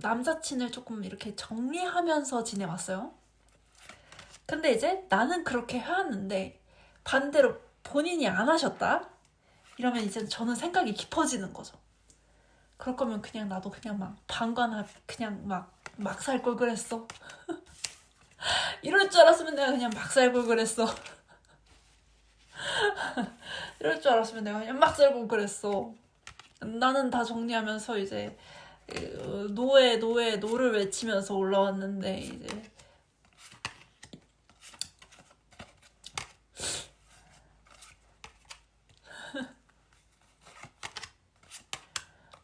Speaker 1: 남사친을 조금 이렇게 정리하면서 지내왔어요. 근데 이제 나는 그렇게 해왔는데 반대로 본인이 안 하셨다? 이러면 이제 저는 생각이 깊어지는 거죠. 그럴 거면 그냥 나도 그냥 막 그냥 막 살 걸 그랬어. 이럴 줄 알았으면 내가 그냥 막 살 걸 그랬어. 이럴 줄 알았으면 내가 그냥 막 살고 그랬어. 나는 다 정리하면서 이제 노를 외치면서 올라왔는데 이제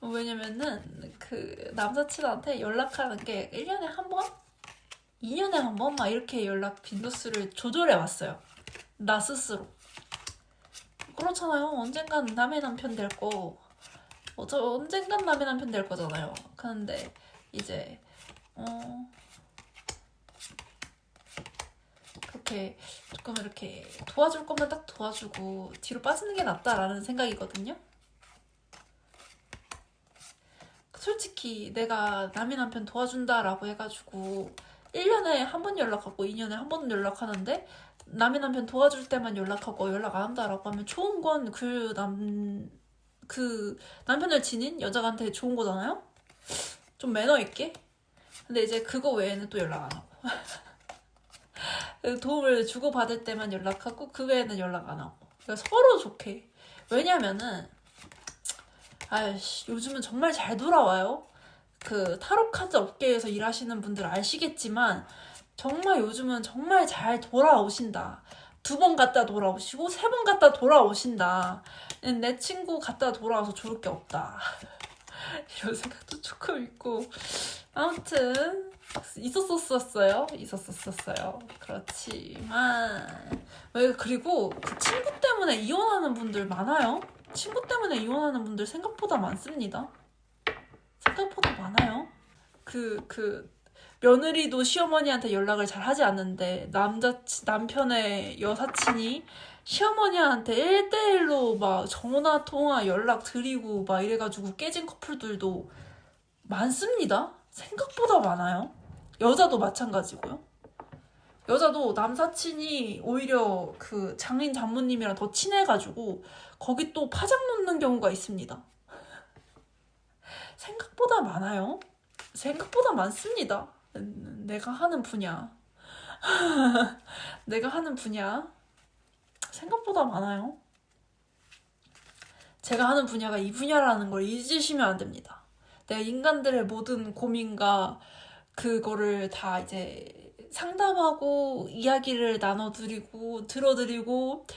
Speaker 1: 왜냐면은 남사친한테 연락하는 게 1년에 한 번? 2년에 한 번? 막 이렇게 연락 빈도수를 조절해 왔어요. 나 스스로. 그렇잖아요. 언젠간 남의 남편 될 거. 언젠간 남의 남편 될 거잖아요. 그런데 이제 이렇게 조금 이렇게 도와줄 거면 딱 도와주고 뒤로 빠지는 게 낫다라는 생각이거든요. 솔직히 내가 남의 남편 도와준다라고 해가지고 1년에 한 번 연락하고 2년에 한 번 연락하는데 남의 남편 도와줄 때만 연락하고 연락 안 한다라고 하면 좋은 건 그 남편을 지닌 여자한테 좋은 거잖아요? 좀 매너 있게? 근데 이제 그거 외에는 또 연락 안 하고 도움을 주고받을 때만 연락하고 그 외에는 연락 안 하고 그러니까 서로 좋게. 왜냐면은 아이씨 요즘은 정말 잘 돌아와요. 그 타로 카드 업계에서 일하시는 분들 아시겠지만 정말 요즘은 정말 잘 돌아오신다. 2번 갔다 돌아오시고 3번 갔다 돌아오신다. 내 친구 갔다 돌아와서 좋을 게 없다. 이런 생각도 조금 있고 아무튼 있었었어요. 그렇지만 그리고 그 친구 때문에 이혼하는 분들 많아요. 친구 때문에 이혼하는 분들 생각보다 많습니다. 생각보다 많아요. 그 며느리도 시어머니한테 연락을 잘 하지 않는데 남편의 여사친이 시어머니한테 1대1로 막 전화 통화 연락 드리고 막 이래가지고 깨진 커플들도 많습니다. 생각보다 많아요. 여자도 마찬가지고요. 여자도 남사친이 오히려 그 장인 장모님이랑 더 친해가지고 거기 또 파장 놓는 경우가 있습니다. 생각보다 많아요. 생각보다 많습니다. 내가 하는 분야 생각보다 많아요. 제가 하는 분야가 이 분야라는 걸 잊으시면 안 됩니다. 내가 인간들의 모든 고민과 그거를 다 이제 상담하고 이야기를 나눠드리고 들어드리고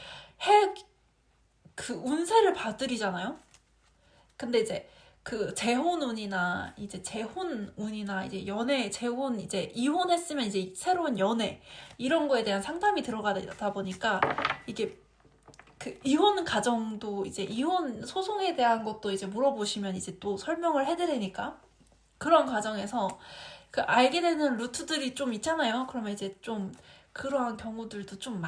Speaker 1: 그 운세를 봐드리잖아요. 근데 이제 그 재혼운이나 이제 연애 재혼 이제 이혼했으면 이제 새로운 연애 이런 거에 대한 상담이 들어가다 보니까 이게 그 이혼 가정도 이제 이혼 소송에 대한 것도 이제 물어보시면 이제 또 설명을 해드리니까 그런 과정에서 그 알게 되는 루트들이 좀 있잖아요. 그러면 이제 좀 그러한 경우들도 좀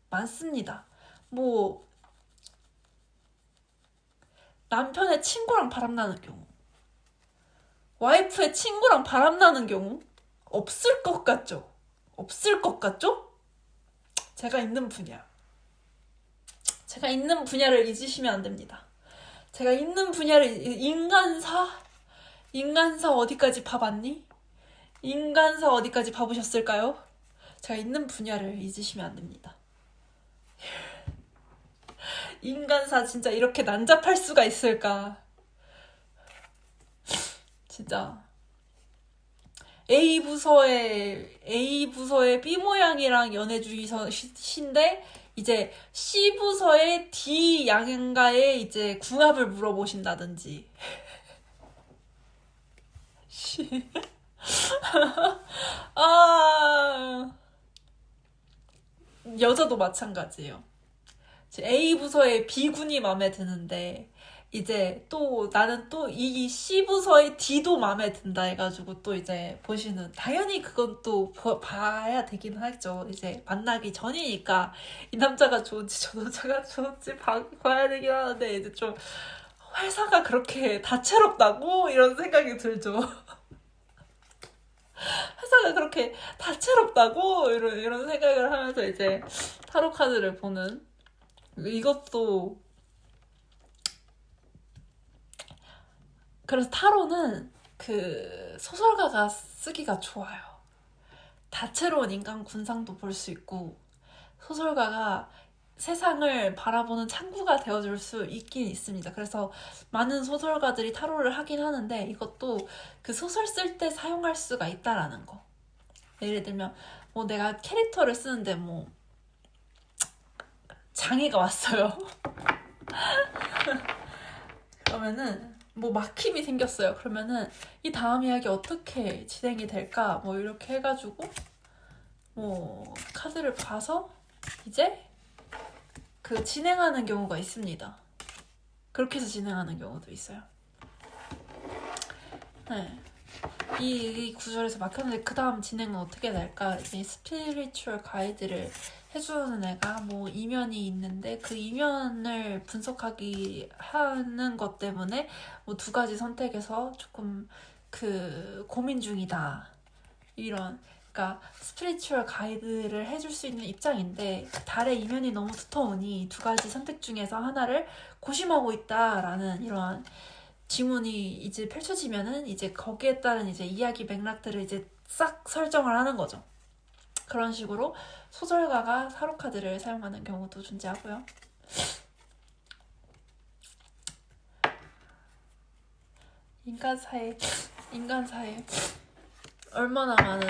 Speaker 1: 많습니다. 뭐 남편의 친구랑 바람나는 경우, 와이프의 친구랑 바람나는 경우 없을 것 같죠? 제가 있는 분야를 잊으시면 안 됩니다. 제가 있는 분야를 인간사 어디까지 봐봤니? 인간사 어디까지 봐보셨을까요? 제가 있는 분야를 잊으시면 안 됩니다. 인간사 진짜 이렇게 난잡할 수가 있을까? 진짜 A부서의 B 모양이랑 연애주의서신데 이제 C부서의 D 양가의 이제 궁합을 물어보신다든지 여자도 마찬가지예요. A부서의 B군이 마음에 드는데 이제 또 나는 또 이 C부서의 D도 마음에 든다 해가지고 또 이제 보시는 당연히 그건 또 봐야 되긴 하죠. 이제 만나기 전이니까 이 남자가 좋은지 저 남자가 좋은지 봐야 되긴 하는데 이제 좀 회사가 그렇게 다채롭다고 이런 생각이 들죠. 회사가 그렇게 다채롭다고 이런 생각을 하면서 이제 타로 카드를 보는 이것도 그래서 타로는 그 소설가가 쓰기가 좋아요. 다채로운 인간 군상도 볼 수 있고 소설가가 세상을 바라보는 창구가 되어줄 수 있긴 있습니다. 그래서 많은 소설가들이 타로를 하긴 하는데 이것도 그 소설 쓸 때 사용할 수가 있다라는 거. 예를 들면 뭐 내가 캐릭터를 쓰는데 뭐 장애가 왔어요. 그러면은 뭐 막힘이 생겼어요. 그러면은 이 다음 이야기 어떻게 진행이 될까 뭐 이렇게 해가지고 뭐 카드를 봐서 이제 그 진행하는 경우가 있습니다. 그렇게 해서 진행하는 경우도 있어요. 네. 이 구절에서 막혔는데 그 다음 진행은 어떻게 될까? 이제 스피리추얼 가이드를 해주는 애가 뭐 이면이 있는데 그 이면을 분석하기 하는 것 때문에 뭐 두 가지 선택에서 조금 그 고민 중이다. 이런 그러니까 스피리추얼 가이드를 해줄 수 있는 입장인데 달의 이면이 너무 두터우니 두 가지 선택 중에서 하나를 고심하고 있다라는 이런 지문이 이제 펼쳐지면은 이제 거기에 따른 이제 이야기 맥락들을 이제 싹 설정을 하는 거죠. 그런 식으로 소설가가 타로 카드를 사용하는 경우도 존재하고요. 인간 사회 얼마나 많은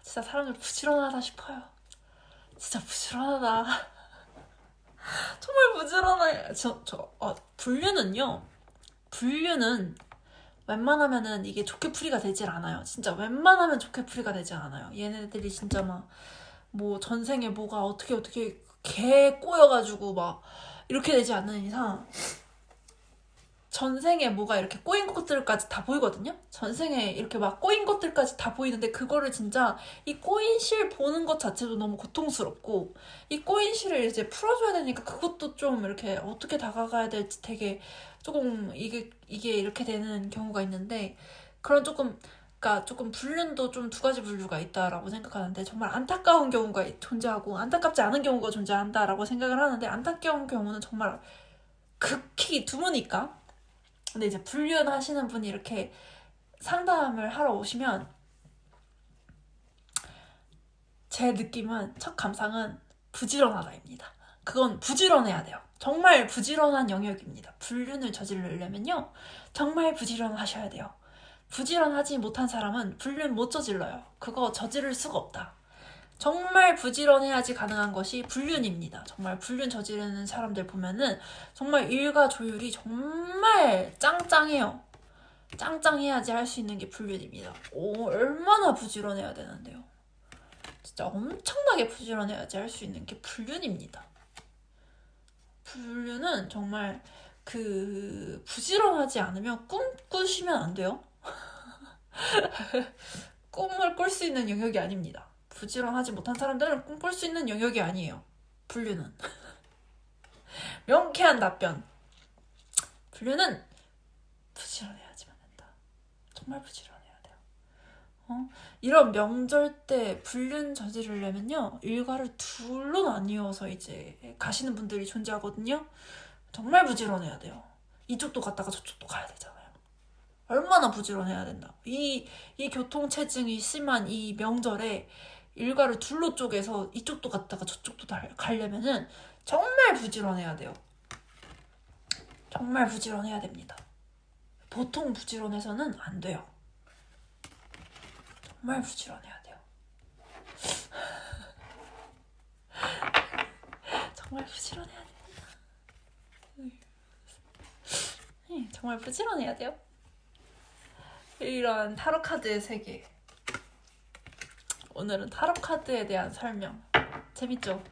Speaker 1: 진짜 사람들 부지런하다 싶어요. 진짜 부지런하다. 정말 부지런해. 분류는 웬만하면은 이게 좋게 풀이가 되질 않아요. 진짜 웬만하면 좋게 풀이가 되지 않아요. 얘네들이 진짜 막 뭐 전생에 뭐가 어떻게 개 꼬여가지고 막 이렇게 되지 않는 이상 전생에 뭐가 이렇게 꼬인 것들까지 다 보이거든요? 전생에 이렇게 막 꼬인 것들까지 다 보이는데 그거를 진짜 이 꼬인 실 보는 것 자체도 너무 고통스럽고 이 꼬인 실을 이제 풀어줘야 되니까 그것도 좀 이렇게 어떻게 다가가야 될지 되게 조금 이게 이렇게 되는 경우가 있는데 그런 그러니까 조금 불륜도 좀 두 가지 분류가 있다라고 생각하는데 정말 안타까운 경우가 존재하고 안타깝지 않은 경우가 존재한다라고 생각을 하는데 안타까운 경우는 정말 극히 드무니까 근데 이제 불륜 하시는 분이 이렇게 상담을 하러 오시면 제 느낌은 첫 감상은 부지런하다입니다. 그건 부지런해야 돼요. 정말 부지런한 영역입니다. 불륜을 저지르려면요 정말 부지런하셔야 돼요. 부지런하지 못한 사람은 불륜 못 저질러요. 그거 저지를 수가 없다. 정말 부지런해야지 가능한 것이 불륜입니다. 정말 불륜 저지르는 사람들 보면은 정말 일과 조율이 정말 짱짱해요. 짱짱해야지 할 수 있는 게 불륜입니다. 얼마나 부지런해야 되는데요. 진짜 엄청나게 부지런해야지 할 수 있는 게 불륜입니다. 불륜은 정말 부지런하지 않으면 꿈 꾸시면 안 돼요. 꿈을 꿀 수 있는 영역이 아닙니다. 부지런하지 못한 사람들은 꿈꿀 수 있는 영역이 아니에요. 불륜은. 명쾌한 답변. 불륜은 부지런해야지만 된다. 정말 부지런해야 돼요. 이런 명절 때 불륜 저지르려면요 일과를 둘로 나뉘어서 이제 가시는 분들이 존재하거든요. 정말 부지런해야 돼요. 이쪽도 갔다가 저쪽도 가야 되잖아요. 얼마나 부지런해야 된다. 이 교통체증이 심한 이 명절에 일과를 둘로 쪼개서 이쪽도 갔다가 저쪽도 가려면은 정말 부지런해야 돼요. 정말 부지런해야 됩니다. 보통 부지런해서는 안 돼요. 정말 부지런해야 돼요. 정말 부지런해야 됩니다. 정말 부지런해야 돼요. 이런 타로 카드의 세계. 오늘은 타로 카드에 대한 설명. 재밌죠?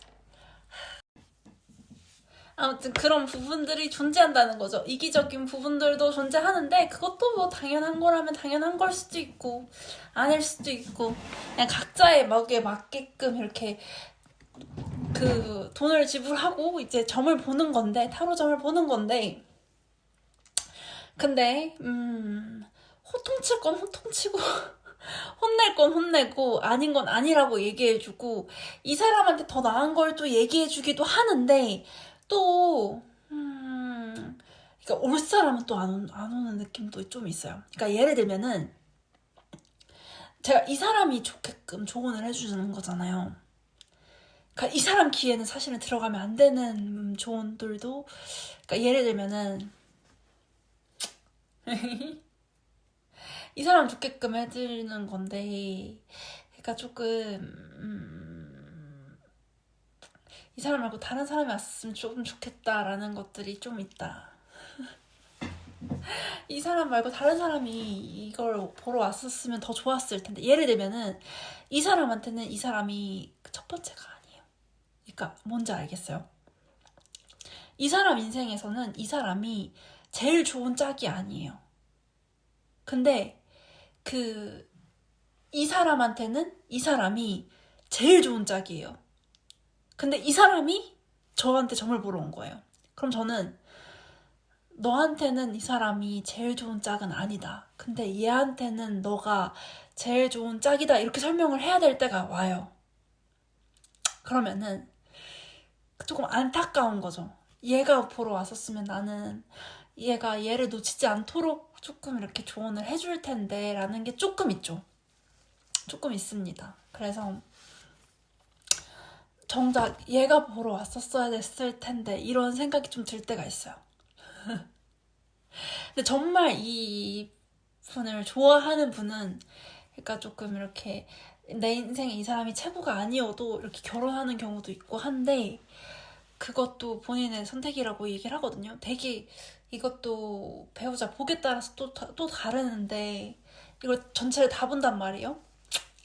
Speaker 1: 아무튼 그런 부분들이 존재한다는 거죠. 이기적인 부분들도 존재하는데 그것도 뭐 당연한 거라면 당연한 걸 수도 있고 아닐 수도 있고 그냥 각자의 먹에 맞게끔 이렇게 돈을 지불하고 이제 점을 보는 건데 타로 점을 보는 건데 근데 호통칠 건 호통치고 혼낼 건 혼내고 아닌 건 아니라고 얘기해주고 이 사람한테 더 나은 걸 또 얘기해주기도 하는데 또 그러니까 올 사람은 또 안 오는 느낌도 좀 있어요. 그러니까 예를 들면은 제가 이 사람이 좋게끔 조언을 해주는 거잖아요. 그러니까 이 사람 귀에는 사실은 들어가면 안 되는 조언들도 그러니까 예를 들면은 이 사람 좋게끔 해드리는 건데 그러니까 조금 이 사람 말고 다른 사람이 왔으면 조금 좋겠다라는 것들이 좀 있다. 이 사람 말고 다른 사람이 이걸 보러 왔었으면 더 좋았을 텐데 예를 들면은 이 사람한테는 이 사람이 첫 번째가 아니에요. 그러니까 뭔지 알겠어요? 이 사람 인생에서는 이 사람이 제일 좋은 짝이 아니에요. 근데 이 사람한테는 이 사람이 제일 좋은 짝이에요. 근데 이 사람이 저한테 점을 보러 온 거예요. 그럼 저는 너한테는 이 사람이 제일 좋은 짝은 아니다. 근데 얘한테는 너가 제일 좋은 짝이다. 이렇게 설명을 해야 될 때가 와요. 그러면은 조금 안타까운 거죠. 얘가 보러 왔었으면 나는 얘가 얘를 놓치지 않도록 조금 이렇게 조언을 해줄 텐데 라는 게 조금 있죠. 조금 있습니다. 그래서 정작 얘가 보러 왔었어야 됐을 텐데 이런 생각이 좀 들 때가 있어요. 근데 정말 이 분을 좋아하는 분은 그러니까 조금 이렇게 내 인생에 이 사람이 최고가 아니어도 이렇게 결혼하는 경우도 있고 한데 그것도 본인의 선택이라고 얘기를 하거든요. 되게 이것도 배우자 복에 따라서 또 다르는데 이걸 전체를 다 본단 말이에요.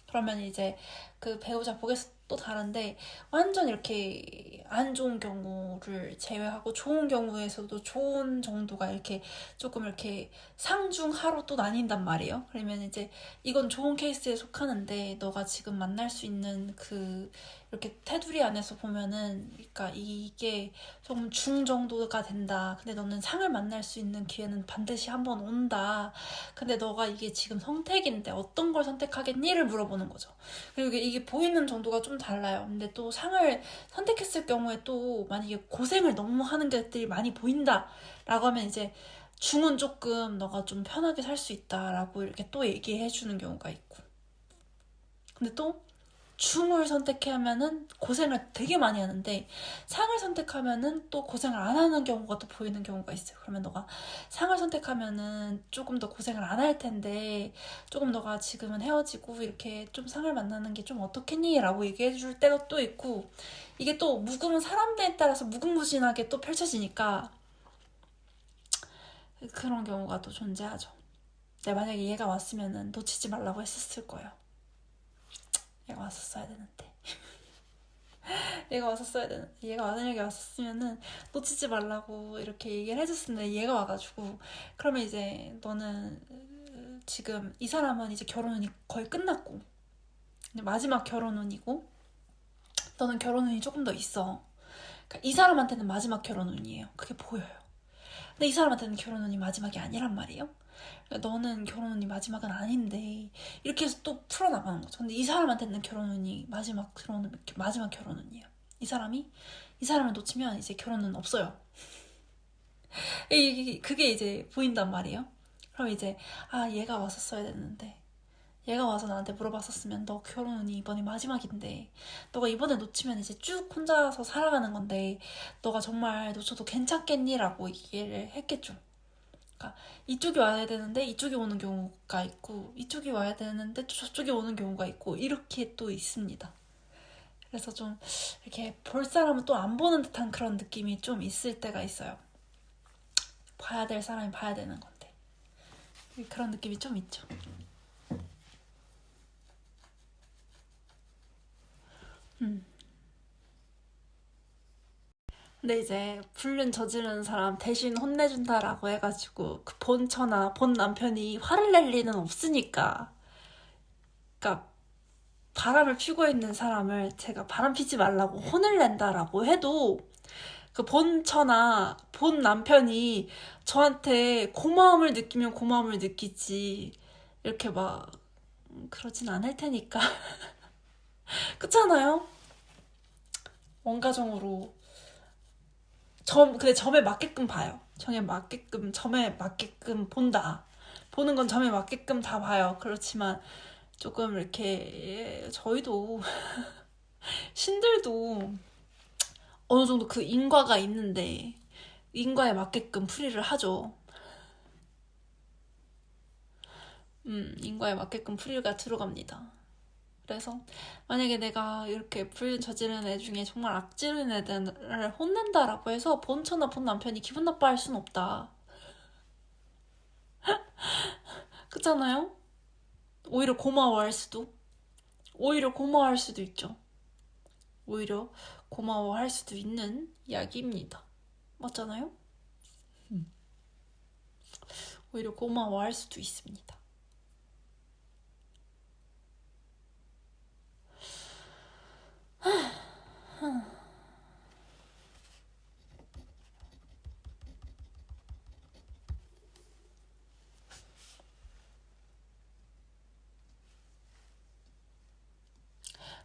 Speaker 1: 그러면 이제 그 배우자 복에서 또 다른데 완전 이렇게 안 좋은 경우를 제외하고 좋은 경우에서도 좋은 정도가 이렇게 조금 이렇게 상중하로 또 나뉜단 말이에요. 그러면 이제 이건 좋은 케이스에 속하는데 너가 지금 만날 수 있는 이렇게 테두리 안에서 보면은 그러니까 이게 좀 중 정도가 된다. 근데 너는 상을 만날 수 있는 기회는 반드시 한번 온다. 근데 너가 이게 지금 선택인데 어떤 걸 선택하겠니?를 물어보는 거죠. 그리고 이게 보이는 정도가 좀 달라요. 근데 또 상을 선택했을 경우에 또 만약에 고생을 너무 하는 것들이 많이 보인다 라고 하면 이제 중은 조금 너가 좀 편하게 살 수 있다 라고 이렇게 또 얘기해 주는 경우가 있고, 근데 또 중을 선택하면은 고생을 되게 많이 하는데 상을 선택하면은 또 고생을 안 하는 경우가 또 보이는 경우가 있어요. 그러면 너가 상을 선택하면은 조금 더 고생을 안 할 텐데 조금 너가 지금은 헤어지고 이렇게 좀 상을 만나는 게 좀 어떻겠니? 라고 얘기해 줄 때가 또 있고, 이게 또 묵음은 사람들에 따라서 무궁무진하게 또 펼쳐지니까 그런 경우가 또 존재하죠. 내가 만약에 얘가 왔으면은 놓치지 말라고 했었을 거예요. 얘가 왔었어야 되는데 얘가 만약에 왔었으면은 놓치지 말라고 이렇게 얘기를 해줬는데 얘가 와가지고 그러면 이제 너는 지금 이 사람은 이제 결혼이 거의 끝났고 마지막 결혼운이고 너는 결혼운이 조금 더 있어. 그러니까 이 사람한테는 마지막 결혼운이에요. 그게 보여요. 근데 이 사람한테는 결혼운이 마지막이 아니란 말이에요. 그러니까 너는 결혼운이 마지막은 아닌데 이렇게 해서 또 풀어나가는 거죠. 근데 이 사람한테는 결혼운이 마지막 결혼운이에요. 이 사람을 놓치면 이제 결혼은 없어요. 그게 이제 보인단 말이에요. 그럼 이제 얘가 왔었어야 됐는데 얘가 와서 나한테 물어봤었으면 너 결혼운이 이번이 마지막인데 너가 이번에 놓치면 이제 쭉 혼자서 살아가는 건데 너가 정말 놓쳐도 괜찮겠니? 라고 얘기를 했겠죠. 그러니까 이쪽이 와야 되는데 이쪽이 오는 경우가 있고 이쪽이 와야 되는데 또 저쪽이 오는 경우가 있고 이렇게 또 있습니다. 그래서 좀 이렇게 볼 사람은 또 안 보는 듯한 그런 느낌이 좀 있을 때가 있어요. 봐야 될 사람이 봐야 되는 건데 그런 느낌이 좀 있죠. 근데 이제 불륜 저지르는 사람 대신 혼내준다라고 해가지고 그 본처나 본 남편이 화를 낼 리는 없으니까, 그러니까 바람을 피고 있는 사람을 제가 바람 피지 말라고 혼을 낸다라고 해도 그 본처나 본 남편이 저한테 고마움을 느끼면 고마움을 느끼지 이렇게 막 그러진 않을 테니까 그렇잖아요. 원가정으로 근데 점에 맞게끔 봐요. 점에 맞게끔 본다. 보는 건 점에 맞게끔 다 봐요. 그렇지만 조금 이렇게 저희도 신들도 어느 정도 그 인과가 있는데 인과에 맞게끔 풀이를 하죠. 인과에 맞게끔 풀이가 들어갑니다. 그래서 만약에 내가 이렇게 불륜 저지르는 애 중에 정말 악질른 애들을 혼낸다라고 해서 본처나 본 남편이 기분 나빠할 순 없다. 그렇잖아요? 오히려 고마워할 수도 있죠. 오히려 고마워할 수도 있는 이야기입니다. 맞잖아요? 오히려 고마워할 수도 있습니다.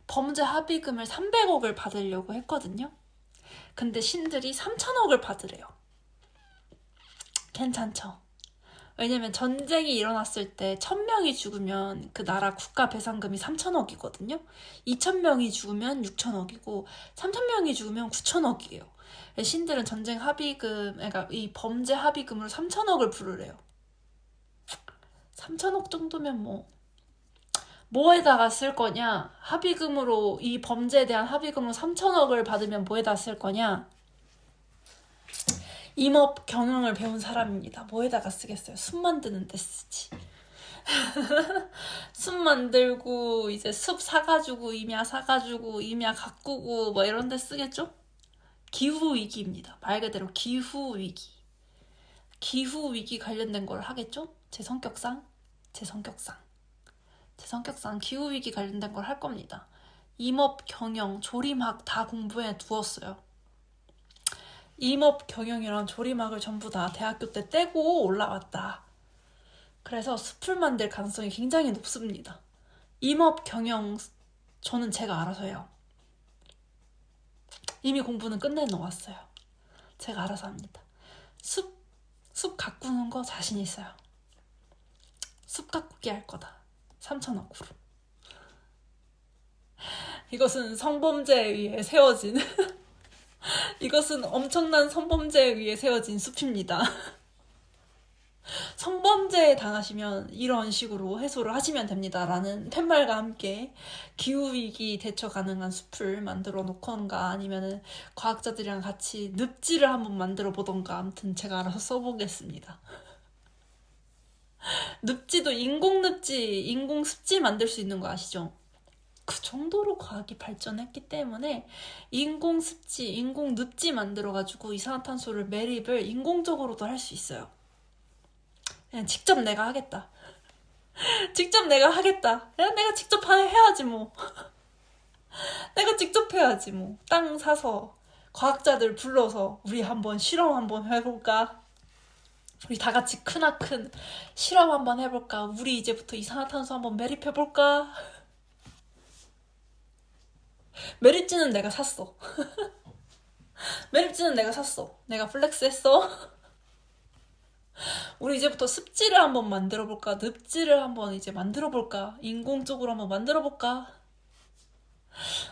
Speaker 1: 범죄 합의금을 300억을 받으려고 했거든요. 근데 신들이 3천억을 받으래요. 괜찮죠? 왜냐면 전쟁이 일어났을 때 1000명이 죽으면 그 나라 국가 배상금이 3천억이거든요. 2000명이 죽으면 6천억이고 3000명이 죽으면 9천억이에요. 신들은 전쟁 합의금, 그러니까 이 범죄 합의금으로 3천억을 부르래요. 3천억 정도면 뭐에다가 쓸 거냐? 합의금으로, 이 범죄에 대한 합의금으로 3천억을 받으면 뭐에다 쓸 거냐? 임업 경영을 배운 사람입니다. 뭐에다가 쓰겠어요? 숲 만드는 데 쓰지. 숲 만들고 이제 숲 사가지고 임야 사가지고 임야 가꾸고 뭐 이런 데 쓰겠죠? 기후위기입니다. 말 그대로 기후위기. 기후위기 관련된 걸 하겠죠? 제 성격상 기후위기 관련된 걸 할 겁니다. 임업 경영, 조림학 다 공부해 두었어요. 임업 경영이랑 조림학을 전부 다 대학교 때 떼고 올라왔다. 그래서 숲을 만들 가능성이 굉장히 높습니다. 임업 경영 저는 제가 알아서 해요. 이미 공부는 끝내놓았어요. 제가 알아서 합니다. 숲 가꾸는 거 자신 있어요. 숲 가꾸기 할 거다. 3천억으로. 이것은 성범죄에 의해 세워진 이것은 엄청난 성범죄에 의해 세워진 숲입니다. 성범죄에 당하시면 이런 식으로 해소를 하시면 됩니다. 라는 팻말과 함께 기후위기 대처 가능한 숲을 만들어 놓건가 아니면 과학자들이랑 같이 늪지를 한번 만들어 보던가 아무튼 제가 알아서 써보겠습니다. 늪지도 인공 늪지, 인공 습지 만들 수 있는 거 아시죠? 그 정도로 과학이 발전했기 때문에 인공 습지, 인공 늪지 만들어가지고 이산화탄소를 매립을 인공적으로도 할 수 있어요. 그냥 직접 내가 하겠다. 그냥 내가 직접 해야지 뭐. 내가 직접 해야지 뭐. 땅 사서 과학자들 불러서 우리 한번 실험 한번 해볼까? 우리 다 같이 크나큰 실험 한번 해볼까? 우리 이제부터 이산화탄소 한번 매립해볼까? 매립지는 내가 샀어. 내가 플렉스 했어. 우리 이제부터 습지를 한번 만들어볼까? 늪지를 한번 이제 만들어볼까? 인공적으로 한번 만들어볼까?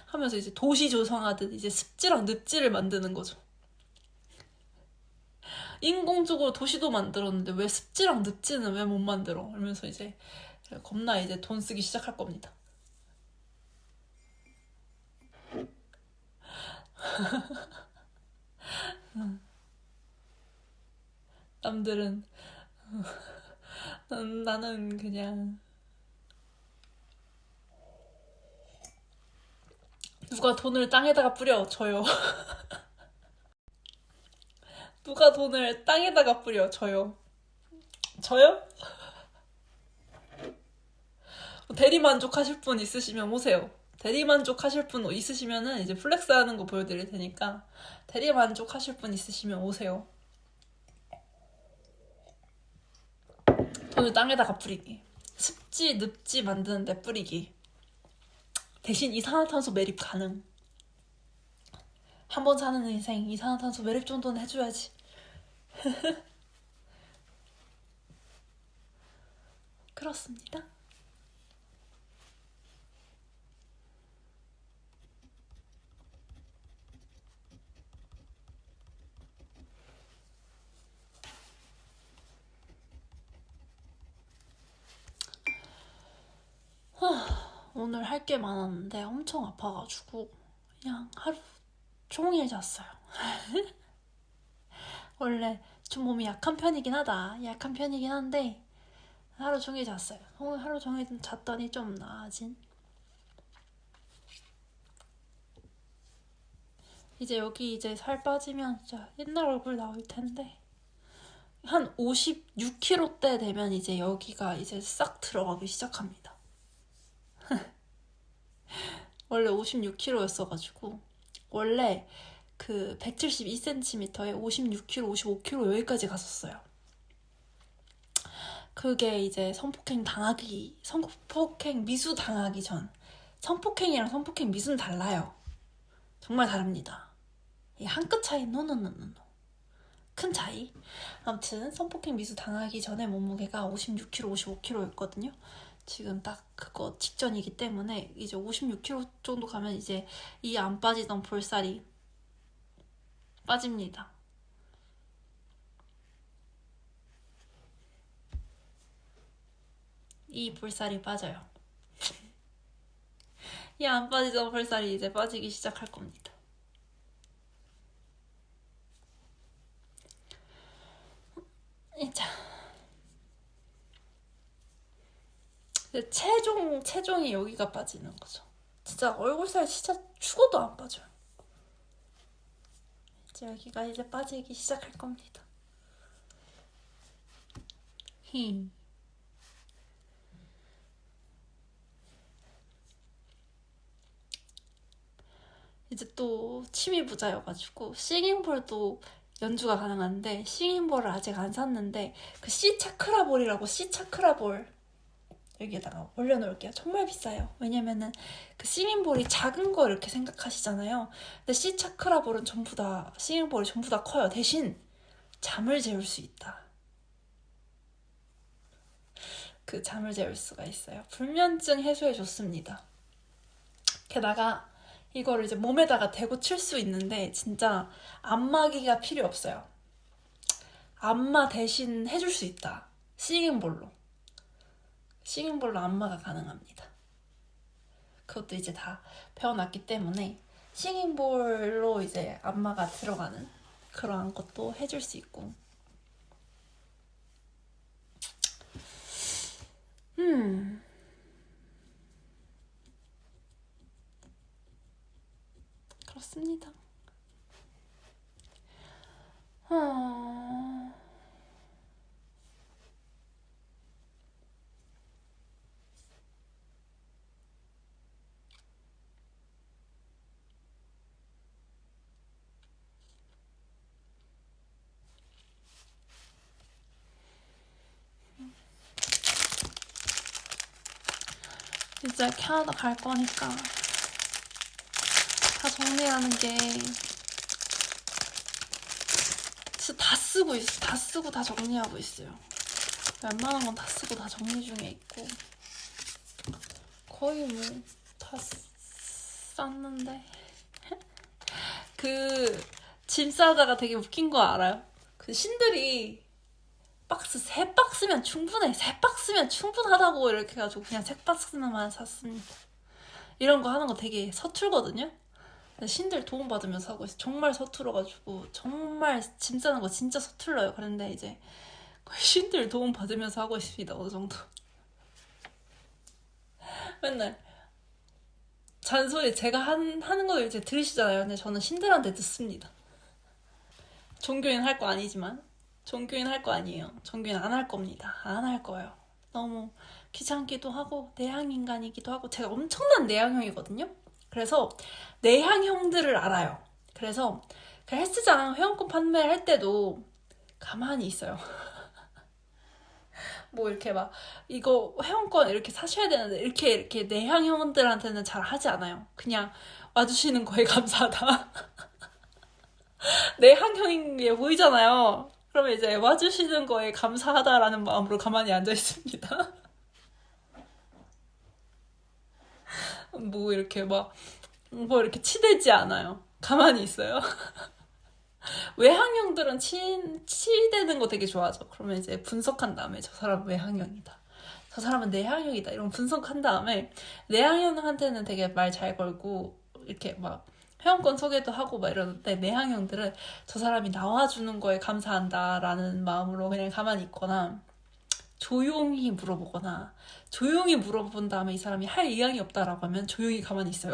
Speaker 1: 하면서 이제 도시 조성하듯 이제 습지랑 늪지를 만드는 거죠. 인공적으로 도시도 만들었는데 왜 습지랑 늪지는 왜 못 만들어? 이러면서 이제 겁나 이제 돈 쓰기 시작할 겁니다. 남들은 나는 그냥 누가 돈을 땅에다가 뿌려 줘요. 누가 돈을 땅에다가 뿌려 줘요. 저요? 대리만족하실 분 있으시면 오세요. 대리만족하실 분 있으시면은 이제 플렉스 하는 거 보여드릴 테니까 대리만족하실 분 있으시면 오세요. 돈을 땅에다가 뿌리기. 습지, 늪지 만드는데 뿌리기. 대신 이산화탄소 매립 가능. 한 번 사는 인생 이산화탄소 매립 정도는 해줘야지. 그렇습니다. 오늘 할 게 많았는데 엄청 아파가지고 그냥 하루 종일 잤어요. 원래 좀 몸이 약한 편이긴 한데 하루 종일 잤어요. 오늘 하루 종일 잤더니 좀 나아진. 이제 여기 이제 살 빠지면 진짜 옛날 얼굴 나올 텐데 한 56kg대 되면 이제 여기가 이제 싹 들어가기 시작합니다. 원래 56kg였어가지고 원래 그 172cm에 56kg, 55kg 여기까지 갔었어요. 그게 이제 성폭행 미수 당하기 전. 성폭행이랑 성폭행 미수는 달라요. 정말 다릅니다. 한 끗 차이, 노노노노노. 큰 차이. 아무튼 성폭행 미수 당하기 전에 몸무게가 56kg, 55kg였거든요. 지금 딱 그거 직전이기 때문에 이제 56kg 정도 가면 이제 이 안 빠지던 볼살이 빠집니다. 이 볼살이 빠져요. 이 안 빠지던 볼살이 이제 빠지기 시작할 겁니다. 자, 체종이 여기가 빠지는 거죠. 진짜 얼굴살 진짜 죽어도 안 빠져요. 이제 여기가 이제 빠지기 시작할 겁니다. 이제 또 취미 부자여가지고 싱잉볼도 연주가 가능한데 싱잉볼을 아직 안 샀는데 그 C차크라볼이라고 C차크라볼 여기에다가 올려놓을게요. 정말 비싸요. 왜냐면은 그 싱잉볼이 작은 거 이렇게 생각하시잖아요. 근데 C차크라볼은 전부 다 싱잉볼이 전부 다 커요. 대신 잠을 재울 수 있다. 그 잠을 재울 수가 있어요. 불면증 해소에 좋습니다. 게다가 이거를 이제 몸에다가 대고 칠 수 있는데 진짜 안마기가 필요 없어요. 안마 대신 해줄 수 있다. 싱잉볼로 안마가 가능합니다. 그것도 이제 다 배워놨기 때문에 싱잉볼로 이제 안마가 들어가는 그러한 것도 해줄 수 있고 그렇습니다. 이제 캐나다 갈 거니까 다 정리하는 게 진짜 다 쓰고 다 정리하고 있어요. 웬만한 건 다 쓰고 다 정리 중에 있고 거의 뭐 다 쌌는데 그 짐 싸다가 되게 웃긴 거 알아요? 그 신들이 박스 3박스면 충분해. 3박스면 충분하다고 이렇게 해가지고 그냥 3박스만 샀습니다. 이런 거 하는 거 되게 서툴거든요. 신들 도움받으면서 하고 있어요. 정말 서툴어가지고 정말 짐 싸는 거 진짜 서툴러요. 그런데 이제 신들 도움받으면서 하고 있습니다. 어느 정도. 맨날 잔소리 제가 하는 거 이제 들으시잖아요. 근데 저는 신들한테 듣습니다. 종교인 할 거 아니지만 종교인 할 거 아니에요. 종교인 안 할 겁니다. 안 할 거예요. 너무 귀찮기도 하고 내향인간이기도 하고 제가 엄청난 내향형이거든요. 그래서 내향형들을 알아요. 그래서 그 헬스장 회원권 판매를 할 때도 가만히 있어요. 뭐 이렇게 막 이거 회원권 이렇게 사셔야 되는데 이렇게 내향형들한테는 잘 하지 않아요. 그냥 와주시는 거에 감사하다. 내향형인 게 보이잖아요. 그러면 이제 와주시는 거에 감사하다라는 마음으로 가만히 앉아 있습니다. 뭐 이렇게 막 뭐 이렇게 치대지 않아요. 가만히 있어요. 외향형들은 치대는 거 되게 좋아하죠. 그러면 이제 분석한 다음에 저 사람은 외향형이다. 저 사람은 내향형이다. 이런 분석한 다음에 내향형한테는 되게 말 잘 걸고 이렇게 막 회원권 소개도 하고 막 이러는데 내향형들은 저 사람이 나와주는 거에 감사한다라는 마음으로 그냥 가만히 있거나 조용히 물어보거나 조용히 물어본 다음에 이 사람이 할 의향이 없다라고 하면 조용히 가만히 있어요.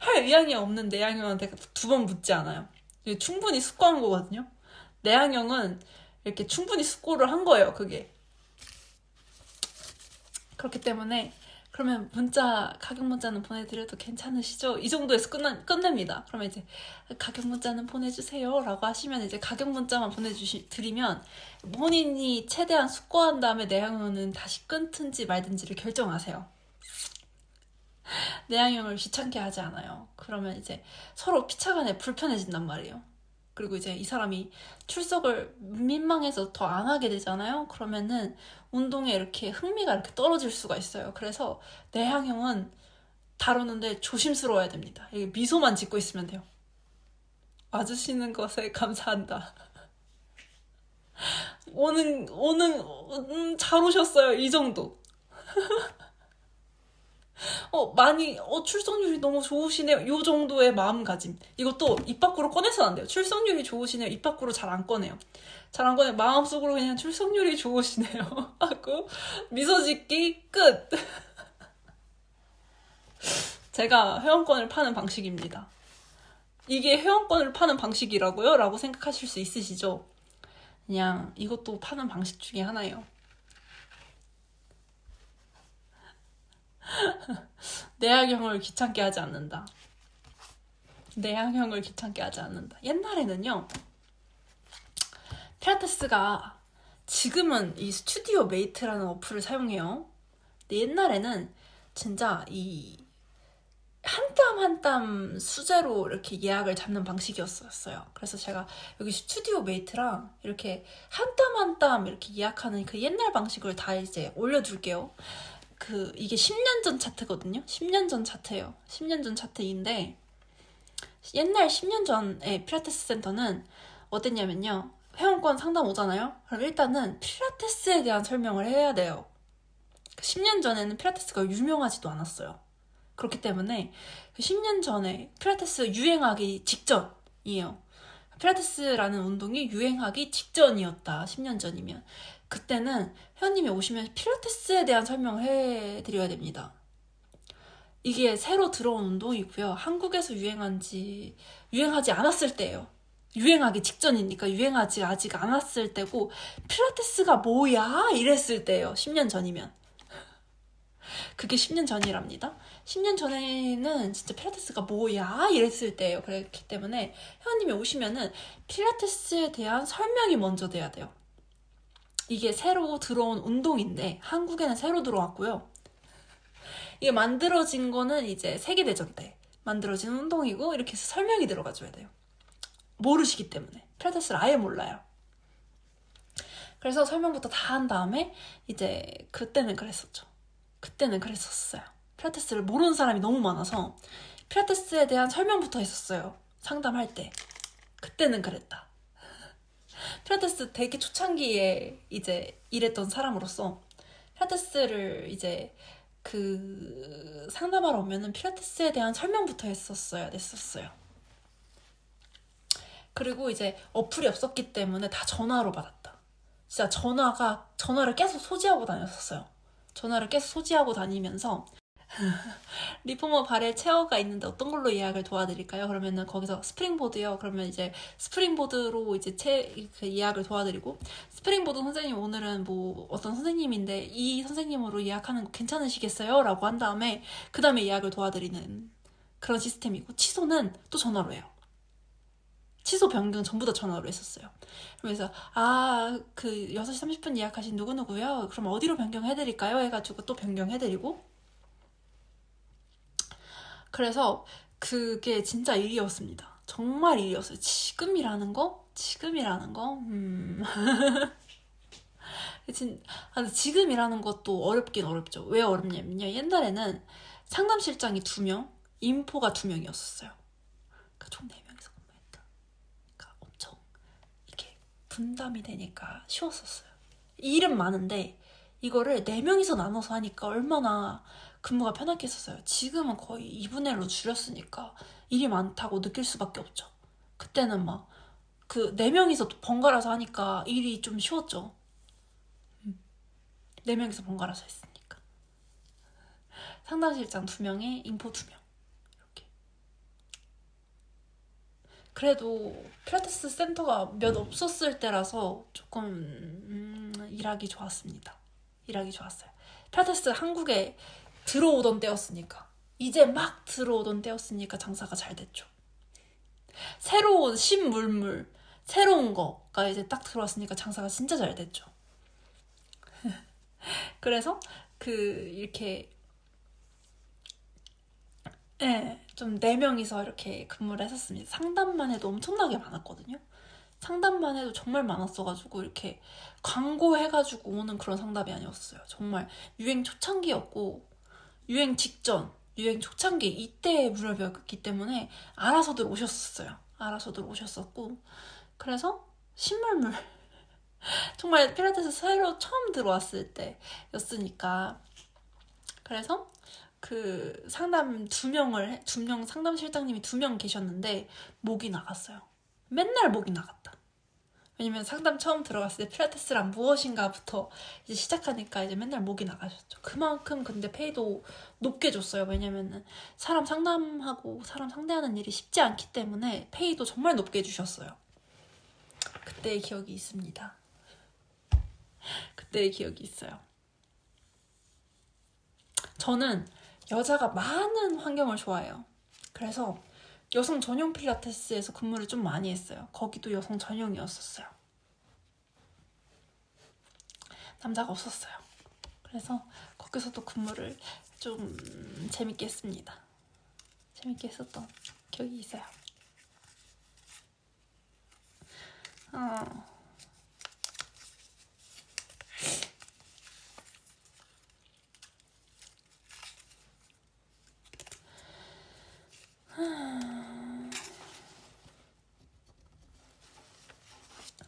Speaker 1: 할 의향이 없는 내향형한테 2번 묻지 않아요. 충분히 숙고한 거거든요. 내향형은 이렇게 충분히 숙고를 한 거예요, 그게. 그렇기 때문에 그러면 가격 문자는 보내드려도 괜찮으시죠? 이 정도에서 끝냅니다. 그러면 이제 가격 문자는 보내주세요 라고 하시면 이제 가격 문자만 보내드리면 본인이 최대한 숙고한 다음에 내향형은 다시 끊든지 말든지를 결정하세요. 내향형을 귀찮게 하지 않아요. 그러면 이제 서로 피차간에 불편해진단 말이에요. 그리고 이제 이 사람이 출석을 민망해서 더 안 하게 되잖아요. 그러면은 운동에 이렇게 흥미가 이렇게 떨어질 수가 있어요. 그래서 내향형은 다루는데 조심스러워야 됩니다. 이게 미소만 짓고 있으면 돼요. 와주시는 것에 감사한다. 잘 오셨어요. 이 정도. 출석률이 너무 좋으시네요. 요 정도의 마음가짐. 이것도 입 밖으로 꺼내서는 안 돼요. 출석률이 좋으시네요. 입 밖으로 잘 안 꺼내요. 잘 안 꺼내요. 마음속으로 그냥 출석률이 좋으시네요. 하고 미소 짓기 끝. 제가 회원권을 파는 방식입니다. 이게 회원권을 파는 방식이라고요? 라고 생각하실 수 있으시죠? 그냥 이것도 파는 방식 중에 하나예요. 내향형을 귀찮게 하지 않는다. 내향형을 귀찮게 하지 않는다. 옛날에는요, 필라테스가 지금은 이 스튜디오 메이트라는 어플을 사용해요. 근데 옛날에는 진짜 이 한 땀 한 땀 수제로 이렇게 예약을 잡는 방식이었어요. 그래서 제가 여기 스튜디오 메이트랑 이렇게 한 땀 한 땀 이렇게 예약하는 그 옛날 방식을 다 이제 올려둘게요. 이게 10년 전 차트거든요. 10년 전 차트예요. 10년 전 차트인데 옛날 10년 전에 필라테스 센터는 어땠냐면요. 회원권 상담 오잖아요. 그럼 일단은 필라테스에 대한 설명을 해야 돼요. 10년 전에는 필라테스가 유명하지도 않았어요. 그렇기 때문에 10년 전에 필라테스 유행하기 직전이에요. 필라테스라는 운동이 유행하기 직전이었다. 10년 전이면. 그때는 회원님이 오시면 필라테스에 대한 설명을 해드려야 됩니다. 이게 새로 들어온 운동이고요. 한국에서 유행하지 않았을 때예요. 유행하기 직전이니까 유행하지 아직 않았을 때고 필라테스가 뭐야? 이랬을 때예요. 10년 전이면. 그게 10년 전이랍니다. 10년 전에는 진짜 필라테스가 뭐야? 이랬을 때예요. 그렇기 때문에 회원님이 오시면은 필라테스에 대한 설명이 먼저 돼야 돼요. 이게 새로 들어온 운동인데 한국에는 새로 들어왔고요. 이게 만들어진 거는 이제 세계대전 때 만들어진 운동이고 이렇게 해서 설명이 들어가줘야 돼요. 모르시기 때문에. 필라테스를 아예 몰라요. 그래서 설명부터 다 한 다음에 이제 그때는 그랬었죠. 그때는 그랬었어요. 필라테스를 모르는 사람이 너무 많아서 필라테스에 대한 설명부터 했었어요. 상담할 때. 그때는 그랬다. 필라테스 되게 초창기에 이제 일했던 사람으로서 필라테스를 이제 상담하러 오면은 필라테스에 대한 설명부터 냈었어요. 그리고 이제 어플이 없었기 때문에 다 전화로 받았다. 진짜 전화를 계속 소지하고 다녔었어요. 전화를 계속 소지하고 다니면서 리포머 발에 체어가 있는데 어떤 걸로 예약을 도와드릴까요? 그러면은 거기서 스프링보드요. 그러면 이제 스프링보드로 이제 예약을 도와드리고 스프링보드 선생님 오늘은 뭐 어떤 선생님인데 이 선생님으로 예약하는 거 괜찮으시겠어요? 라고 한 다음에 그 다음에 예약을 도와드리는 그런 시스템이고 취소는 또 전화로 해요. 취소 변경 전부 다 전화로 했었어요. 그래서 6시 30분 예약하신 누구누구요? 그럼 어디로 변경해드릴까요? 해가지고 또 변경해드리고 그래서 그게 진짜 일이었습니다. 정말 일이었어요. 지금이라는 거? 지금이라는 것도 어렵긴 어렵죠. 왜 어렵냐면요. 옛날에는 상담실장이 2명, 인포가 2명이었어요. 그러니까 총 4명이서 근무했다. 그러니까 엄청 이게 분담이 되니까 쉬웠었어요. 일은 많은데 이거를 4명이서 나눠서 하니까 얼마나 근무가 편하겠었어요. 지금은 거의 2분의 1로 줄였으니까 일이 많다고 느낄 수밖에 없죠. 그때는 막 4명이서 번갈아서 하니까 일이 좀 쉬웠죠. 4명이서 번갈아서 했으니까. 상담실장 2명에 인포 2명. 이렇게. 그래도 필라테스 센터가 몇 없었을 때라서 조금 일하기 좋았습니다. 일하기 좋았어요. 필라테스 한국에 들어오던 때였으니까, 이제 막 들어오던 때였으니까 장사가 잘 됐죠. 새로운 신물물, 새로운 거가 이제 딱 들어왔으니까 장사가 진짜 잘 됐죠. 그래서 이렇게 좀 4명이서 이렇게 근무를 했었습니다. 상담만 해도 엄청나게 많았거든요. 상담만 해도 정말 많았어가지고 이렇게 광고해가지고 오는 그런 상담이 아니었어요. 정말 유행 초창기였고, 유행 직전, 유행 초창기 이때 무렵이었기 때문에 알아서들 오셨었어요. 알아서들 오셨었고, 그래서 신물물 정말 필라테스 새로 처음 들어왔을 때였으니까, 그래서 그 상담 2명 상담 실장님이 2명 계셨는데 목이 나갔어요. 맨날 목이 나갔다. 왜냐면 상담 처음 들어갔을 때 필라테스란 무엇인가부터 이제 시작하니까 이제 맨날 목이 나가셨죠. 그만큼 근데 페이도 높게 줬어요. 왜냐면은 사람 상담하고 사람 상대하는 일이 쉽지 않기 때문에 페이도 정말 높게 주셨어요. 그때의 기억이 있습니다. 그때의 기억이 있어요. 저는 여자가 많은 환경을 좋아해요. 그래서 여성 전용 필라테스에서 근무를 좀 많이 했어요. 거기도 여성 전용이었었어요. 남자가 없었어요. 그래서 거기서도 근무를 좀 재밌게 했습니다. 재밌게 했었던 기억이 있어요.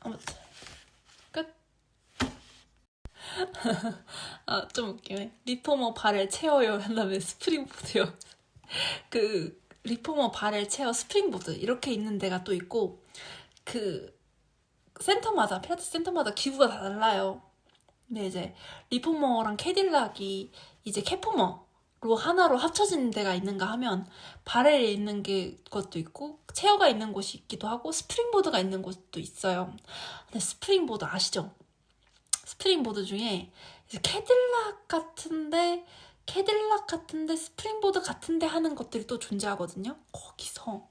Speaker 1: 아무튼 끝. 좀 웃기네. 리포머 발을 채워요 한 다음에 스프링보드요. 리포머 발을 채워 스프링보드 이렇게 있는 데가 또 있고, 센터마다, 필라테스 센터마다 기구가 다 달라요. 근데 이제 리포머랑 캐딜락이 이제 캐포머로 하나로 합쳐진 데가 있는가 하면 바렐에 있는 것도 있고 체어가 있는 곳이 있기도 하고 스프링보드가 있는 곳도 있어요. 근데 스프링보드 아시죠? 스프링보드 중에 이제 캐딜락 같은데 스프링보드 같은데 하는 것들이 또 존재하거든요. 거기서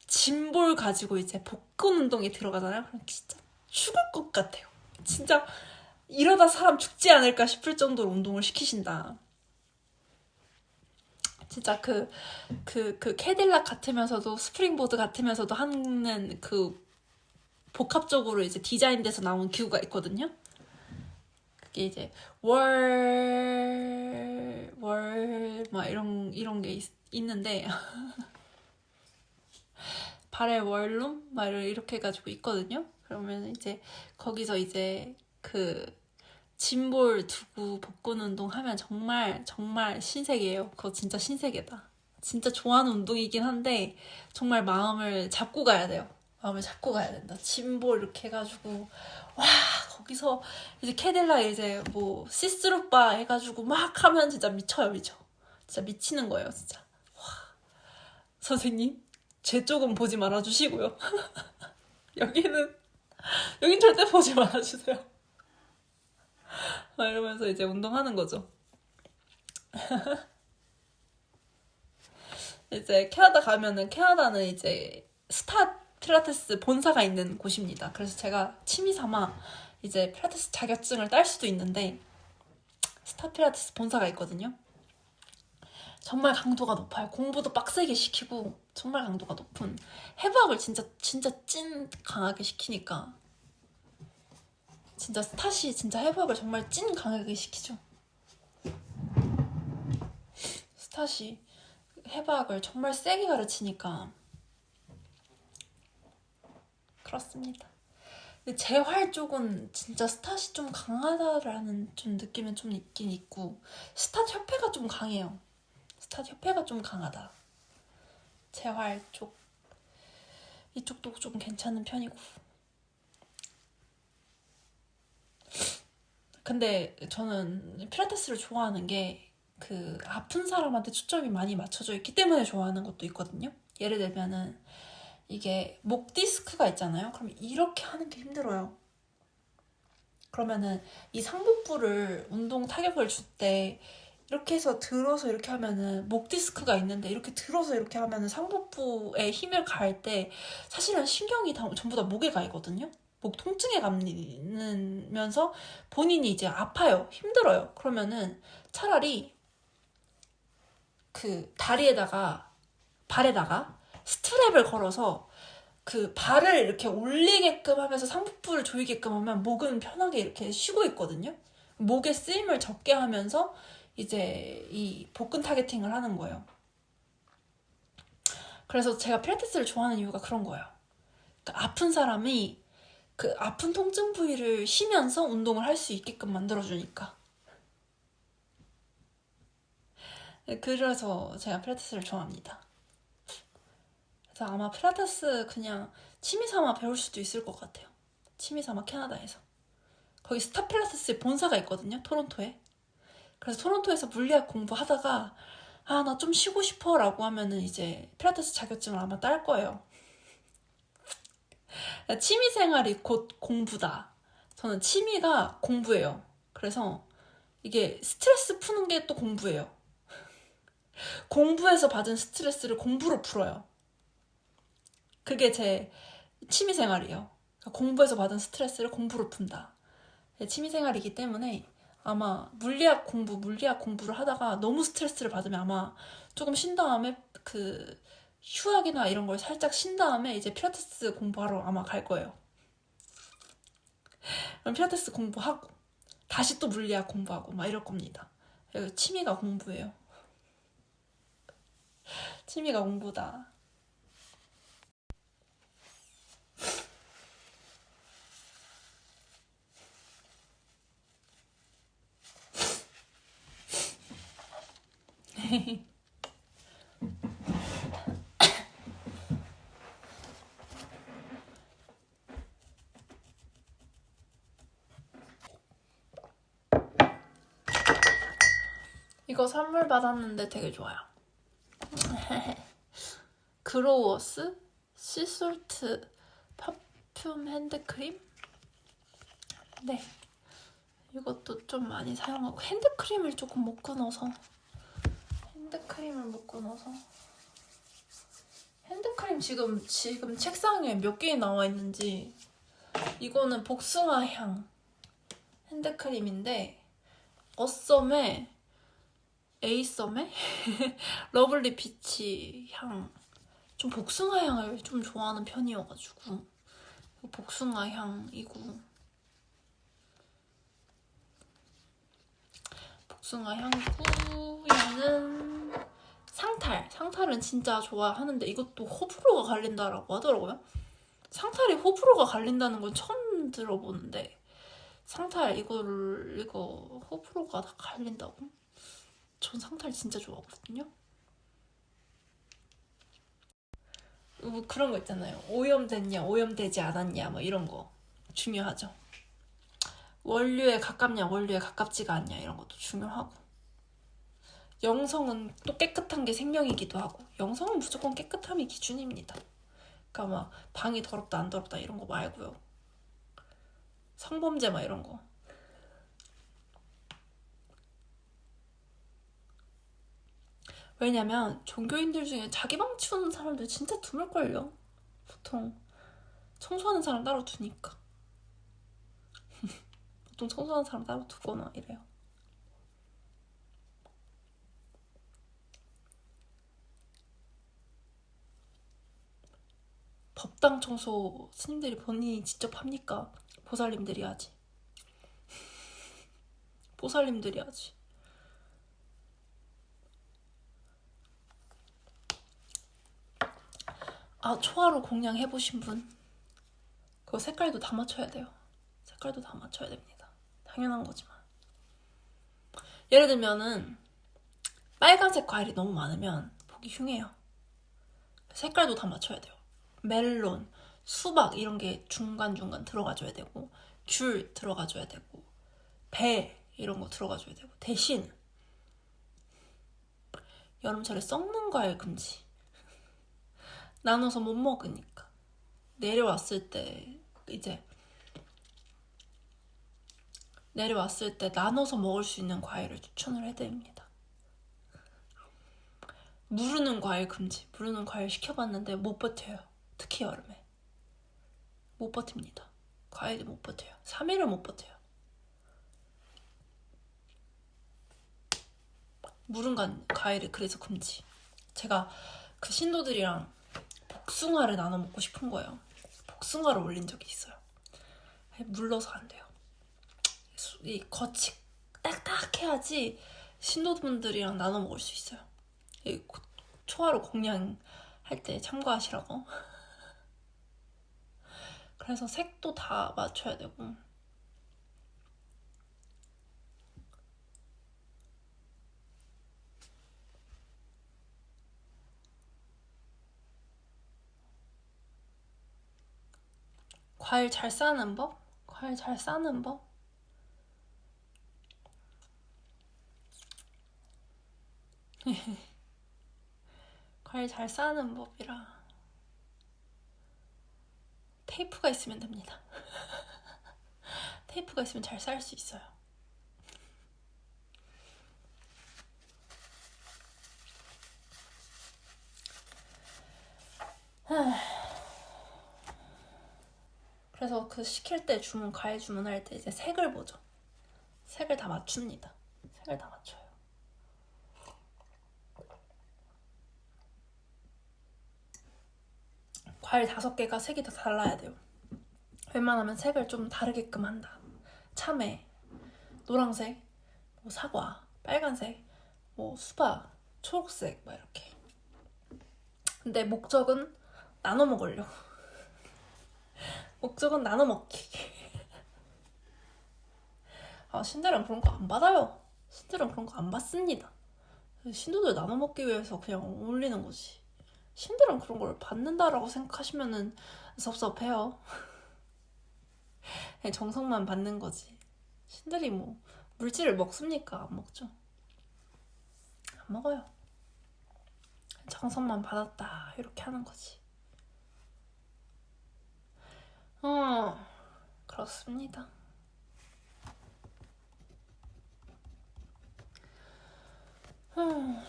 Speaker 1: 짐볼 가지고 이제 복근 운동에 들어가잖아요. 그럼 진짜 죽을 것 같아요. 진짜 이러다 사람 죽지 않을까 싶을 정도로 운동을 시키신다. 진짜 캐딜락 같으면서도 스프링보드 같으면서도 하는 복합적으로 이제 디자인돼서 나온 기구가 있거든요. 그게 이제 막 이런 게 있는데 발에 월룸 막 이렇게 해가지고 있거든요. 그러면 이제 거기서 이제 짐볼 두고 복근 운동 하면 정말 정말 신세계예요. 그거 진짜 신세계다. 진짜 좋아하는 운동이긴 한데 정말 마음을 잡고 가야 돼요. 마음을 잡고 가야 된다. 짐볼 이렇게 해가지고 와 거기서 이제 캐딜라 이제 뭐 시스루바 해가지고 막 하면 진짜 미쳐요. 진짜 미치는 거예요. 진짜. 와 선생님 제 쪽은 보지 말아주시고요. 여긴 절대 보지 말아주세요. 막 이러면서 이제 운동하는 거죠. 이제 캐나다 가면은, 캐나다는 이제 스타 필라테스 본사가 있는 곳입니다. 그래서 제가 취미 삼아 이제 필라테스 자격증을 딸 수도 있는데, 스타 필라테스 본사가 있거든요. 정말 강도가 높아요. 공부도 빡세게 시키고 정말 강도가 높은, 해부학을 진짜 찐 강하게 시키니까 진짜 스탓이 진짜 해부학을 정말 찐 강하게 시키죠. 스탓이 해부학을 정말 세게 가르치니까 그렇습니다. 근데 재활 쪽은 진짜 스탓이 좀 강하다라는 좀 느낌은 좀 있긴 있고, 스탓 협회가 좀 강해요. 스탓 협회가 좀 강하다. 재활 쪽 이쪽도 좀 괜찮은 편이고. 근데 저는 필라테스를 좋아하는 게 아픈 사람한테 초점이 많이 맞춰져 있기 때문에 좋아하는 것도 있거든요. 예를 들면은 이게 목 디스크가 있잖아요. 그럼 이렇게 하는 게 힘들어요. 그러면은 이 상복부를 운동 타격을 줄 때 이렇게 해서 들어서 이렇게 하면은 목 디스크가 있는데 이렇게 들어서 이렇게 하면은 상복부에 힘을 가할 때 사실은 신경이 전부 다 목에 가 있거든요. 목 통증에 가면서 본인이 이제 아파요. 힘들어요. 그러면은 차라리 그 다리에다가 발에다가 스트랩을 걸어서 그 발을 이렇게 올리게끔 하면서 상복부를 조이게끔 하면 목은 편하게 이렇게 쉬고 있거든요. 목에 쓰임을 적게 하면서 이제 이 복근 타겟팅을 하는 거예요. 그래서 제가 필라테스를 좋아하는 이유가 그런 거예요. 그러니까 아픈 사람이 그 아픈 통증 부위를 쉬면서 운동을 할 수 있게끔 만들어주니까. 그래서 제가 필라테스를 좋아합니다. 그래서 아마 필라테스 그냥 취미삼아 배울 수도 있을 것 같아요. 취미삼아 캐나다에서. 거기 스타 필라테스의 본사가 있거든요. 토론토에. 그래서 토론토에서 물리학 공부하다가 아, 나 좀 쉬고 싶어 라고 하면은 이제 필라테스 자격증을 아마 딸 거예요. 취미생활이 곧 공부다. 저는 취미가 공부예요. 그래서 이게 스트레스 푸는 게 또 공부예요. 공부에서 받은 스트레스를 공부로 풀어요. 그게 제 취미생활이에요. 공부에서 받은 스트레스를 공부로 푼다. 취미생활이기 때문에 아마 물리학 공부를 하다가 너무 스트레스를 받으면 아마 조금 쉰 다음에 그 휴학이나 이런 걸 살짝 쉰 다음에 이제 필라테스 공부하러 아마 갈 거예요. 그럼 필라테스 공부하고 다시 또 물리학 공부하고 막 이럴 겁니다. 취미가 공부예요. 취미가 공부다. 이거 선물 받았는데 되게 좋아요. 그로워스 시솔트 퍼퓸 핸드크림? 네, 이것도 좀 많이 사용하고 핸드크림을 조금 못 끊어서 핸드크림 지금 책상에 몇 개나 나와 있는지. 이거는 복숭아 향 핸드크림인데 어썸에 에이썸에 러블리 피치 향. 좀 복숭아 향을 좀 좋아하는 편이어가지고 복숭아 향이고, 복숭아 향이고, 얘는 상탈은 진짜 좋아하는데 이것도 호불호가 갈린다라고 하더라고요. 상탈이 호불호가 갈린다는 건 처음 들어보는데 상탈 이거 호불호가 다 갈린다고? 전 상탈 진짜 좋아하거든요. 뭐 그런 거 있잖아요. 오염됐냐 오염되지 않았냐 뭐 이런 거 중요하죠. 원료에 가깝냐 원료에 가깝지가 않냐 이런 것도 중요하고, 영성은 또 깨끗한 게 생명이기도 하고, 영성은 무조건 깨끗함이 기준입니다. 그러니까 막 방이 더럽다 안 더럽다 이런 거 말고요. 성범죄 막 이런 거. 왜냐면 종교인들 중에 자기 방 치우는 사람들 진짜 드물걸요. 보통 청소하는 사람 따로 두니까. 보통 청소하는 사람 따로 두거나 이래요. 법당 청소 스님들이 본인이 직접 합니까? 보살님들이 하지. 보살님들이 하지. 아, 초하루 공양 해보신 분? 그거 색깔도 다 맞춰야 돼요. 색깔도 다 맞춰야 됩니다. 당연한 거지만. 예를 들면은 빨간색 과일이 너무 많으면 보기 흉해요. 색깔도 다 맞춰야 돼요. 멜론, 수박 이런 게 중간중간 들어가줘야 되고, 귤 들어가줘야 되고, 배 이런 거 들어가줘야 되고, 대신 여름철에 썩는 과일 금지. 나눠서 못 먹으니까. 내려왔을 때 나눠서 먹을 수 있는 과일을 추천을 해드립니다. 무르는 과일 금지. 무르는 과일 시켜봤는데 못 버텨요. 특히 여름에 못 버팁니다. 과일이 못 버텨요. 3일을 못 버텨요. 무른 과일이 그래서 금지. 제가 그 신도들이랑 복숭아를 나눠 먹고 싶은 거예요. 복숭아를 올린 적이 있어요. 물러서 안 돼요. 이 겉이 딱딱해야지 신도분들이랑 나눠 먹을 수 있어요. 초하루 공양할 때 참고하시라고. 그래서 색도 다 맞춰야 되고. 과일 잘 싸는 법? 과일 잘 싸는 법? 과일 잘 싸는 법이라 테이프가 있으면 됩니다. 테이프가 있으면 잘 쌀 수 있어요. 그래서 그 시킬 때 과일 주문할 때 이제 색을 보죠. 색을 다 맞춥니다. 색을 다 맞춰요. 과일 5개가 색이 다 달라야 돼요. 웬만하면 색을 좀 다르게끔 한다. 참외, 노란색, 뭐 사과, 빨간색, 뭐 수박, 초록색 막 이렇게. 근데 목적은 나눠 먹으려고. 목적은 나눠 먹기. 신들은 그런 거 안 받아요. 신들은 그런 거 안 받습니다. 신도들 나눠 먹기 위해서 그냥 올리는 거지. 신들은 그런 걸 받는다라고 생각하시면은 섭섭해요. 정성만 받는 거지. 신들이 뭐 물질을 먹습니까? 안 먹죠. 안 먹어요. 정성만 받았다 이렇게 하는 거지. 그렇습니다.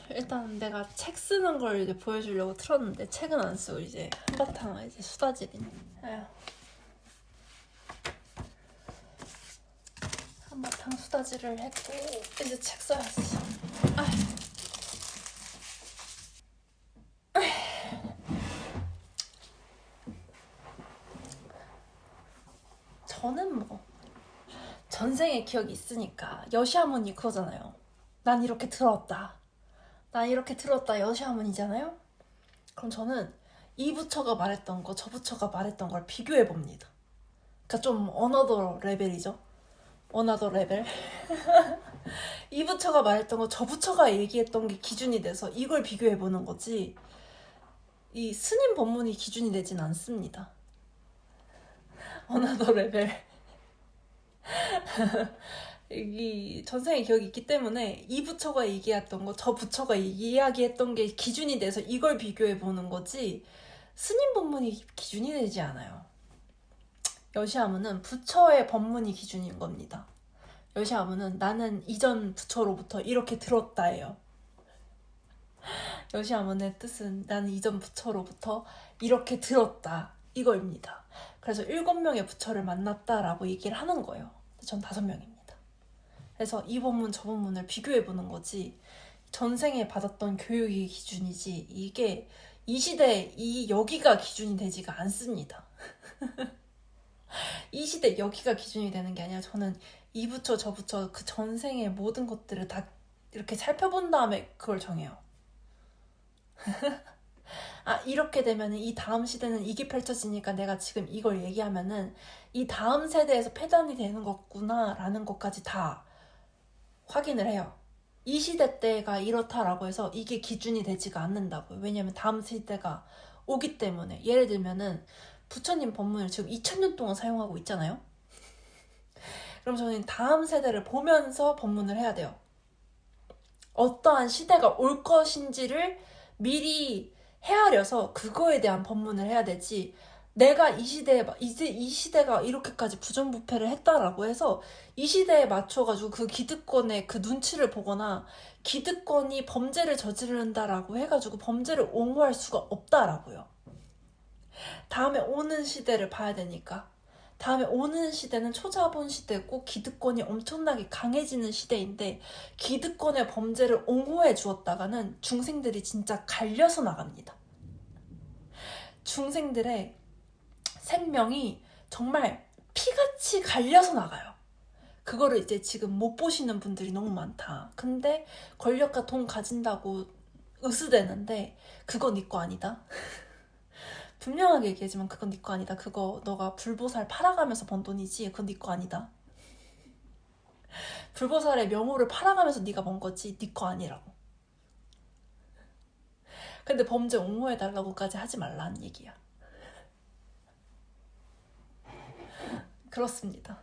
Speaker 1: 일단 내가 책 쓰는 걸 이제 보여주려고 틀었는데 책은 안 쓰고 이제 한바탕 이제 수다지리네. 한바탕 수다지를 했고 이제 책 써야지. 저는 뭐 전생의 기억이 있으니까 여시아모니 그거잖아요. 난 이렇게 들었다. 여시아모니잖아요. 그럼 저는 이 부처가 말했던 거, 저 부처가 말했던 걸 비교해 봅니다. 그러니까 좀 어너더 레벨이죠. 어너더 레벨. 이 부처가 말했던 거, 저 부처가 얘기했던 게 기준이 돼서 이걸 비교해 보는 거지. 이 스님 법문이 기준이 되진 않습니다. 어너더 레벨. 이 전생의 기억이 있기 때문에 이 부처가 얘기했던 거, 저 부처가 이야기했던 게 기준이 돼서 이걸 비교해 보는 거지 스님 법문이 기준이 되지 않아요. 여시아무는 부처의 법문이 기준인 겁니다. 여시아무는 나는 이전 부처로부터 이렇게 들었다예요. 여시아무의 뜻은 나는 이전 부처로부터 이렇게 들었다 이거입니다. 그래서 7명의 부처를 만났다라고 얘기를 하는 거예요. 전 5명입니다. 그래서 이 법문 저 법문을 비교해보는 거지 전생에 받았던 교육이 기준이지 이게 이 시대 여기가 기준이 되지가 않습니다. 이 시대 여기가 기준이 되는 게 아니라 저는 이 부처 저 부처 그 전생의 모든 것들을 다 이렇게 살펴본 다음에 그걸 정해요. 이렇게 되면 이 다음 시대는 이게 펼쳐지니까 내가 지금 이걸 얘기하면은 이 다음 세대에서 폐단이 되는 거구나 라는 것까지 다 확인을 해요. 이 시대 때가 이렇다라고 해서 이게 기준이 되지가 않는다고요. 왜냐면 다음 시대가 오기 때문에. 예를 들면은 부처님 법문을 지금 2000년 동안 사용하고 있잖아요. 그럼 저는 다음 세대를 보면서 법문을 해야 돼요. 어떠한 시대가 올 것인지를 미리 헤아려서 그거에 대한 법문을 해야 되지. 내가 이 시대에 이제 이 시대가 이렇게까지 부정부패를 했다라고 해서 이 시대에 맞춰가지고 그 기득권의 그 눈치를 보거나 기득권이 범죄를 저지른다라고 해가지고 범죄를 옹호할 수가 없다라고요. 다음에 오는 시대를 봐야 되니까. 다음에 오는 시대는 초자본 시대고 기득권이 엄청나게 강해지는 시대인데 기득권의 범죄를 옹호해 주었다가는 중생들이 진짜 갈려서 나갑니다. 중생들의 생명이 정말 피같이 갈려서 나가요. 그거를 이제 지금 못 보시는 분들이 너무 많다. 근데 권력과 돈 가진다고 으스대는데 그거 네 거 아니다. 분명하게 얘기하지만 그건 네 거 아니다. 그거 너가 불보살 팔아가면서 번 돈이지 그건 네 거 아니다. 불보살의 명호를 팔아가면서 네가 번 거지 네 거 아니라고. 근데 범죄 옹호해달라고까지 하지 말라는 얘기야. 그렇습니다.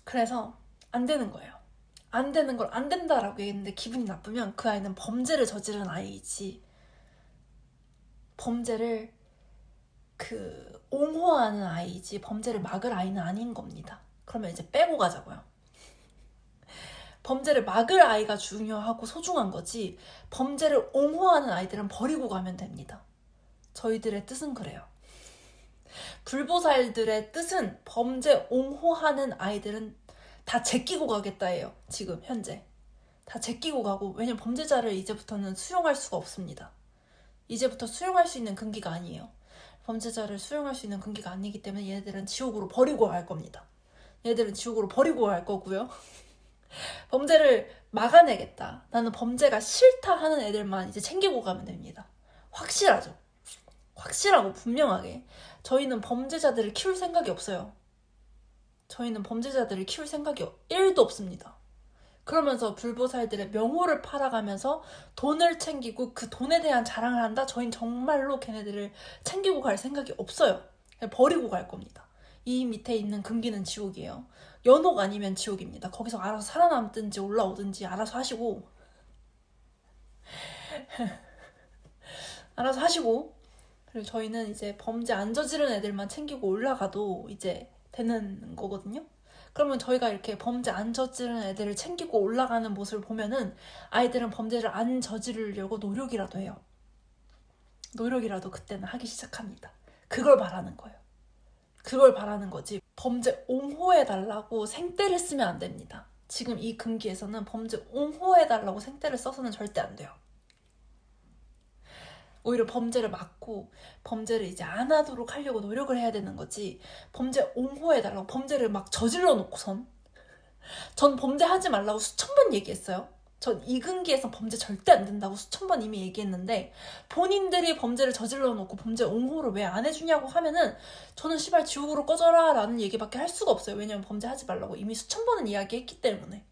Speaker 1: 그래서 안 되는 거예요. 안 되는 걸 안 된다라고 얘기했는데 기분이 나쁘면 그 아이는 범죄를 저지른 아이이지 범죄를 옹호하는 아이이지 범죄를 막을 아이는 아닌 겁니다. 그러면 이제 빼고 가자고요. 범죄를 막을 아이가 중요하고 소중한 거지 범죄를 옹호하는 아이들은 버리고 가면 됩니다. 저희들의 뜻은 그래요. 불보살들의 뜻은 범죄 옹호하는 아이들은 다 제끼고 가겠다예요. 지금 현재 다 제끼고 가고 왜냐면 범죄자를 이제부터는 수용할 수가 없습니다. 이제부터 수용할 수 있는 근기가 아니에요. 범죄자를 수용할 수 있는 근기가 아니기 때문에 얘네들은 지옥으로 버리고 갈 겁니다. 얘네들은 지옥으로 버리고 갈 거고요. 범죄를 막아내겠다. 나는 범죄가 싫다 하는 애들만 이제 챙기고 가면 됩니다. 확실하죠. 확실하고 분명하게. 저희는 범죄자들을 키울 생각이 없어요. 저희는 범죄자들을 키울 생각이 1도 없습니다. 그러면서 불보살들의 명호를 팔아가면서 돈을 챙기고 그 돈에 대한 자랑을 한다? 저희는 정말로 걔네들을 챙기고 갈 생각이 없어요. 그냥 버리고 갈 겁니다. 이 밑에 있는 금기는 지옥이에요. 연옥 아니면 지옥입니다. 거기서 알아서 살아남든지 올라오든지 알아서 하시고 알아서 하시고 그리고 저희는 이제 범죄 안 저지른 애들만 챙기고 올라가도 이제 되는 거거든요. 그러면 저희가 이렇게 범죄 안 저지른 애들을 챙기고 올라가는 모습을 보면은 아이들은 범죄를 안 저지르려고 노력이라도 해요. 노력이라도 그때는 하기 시작합니다. 그걸 바라는 거예요. 그걸 바라는 거지 범죄 옹호해달라고 생떼를 쓰면 안 됩니다. 지금 이 금기에서는 범죄 옹호해달라고 생떼를 써서는 절대 안 돼요. 오히려 범죄를 막고 범죄를 이제 안 하도록 하려고 노력을 해야 되는 거지 범죄 옹호해달라고 범죄를 막 저질러 놓고선 전 범죄하지 말라고 수천 번 얘기했어요. 전 이근기에서 범죄 절대 안 된다고 수천 번 이미 얘기했는데 본인들이 범죄를 저질러 놓고 범죄 옹호를 왜 안 해주냐고 하면은 저는 시발 지옥으로 꺼져라 라는 얘기밖에 할 수가 없어요. 왜냐면 범죄하지 말라고 이미 수천 번은 이야기했기 때문에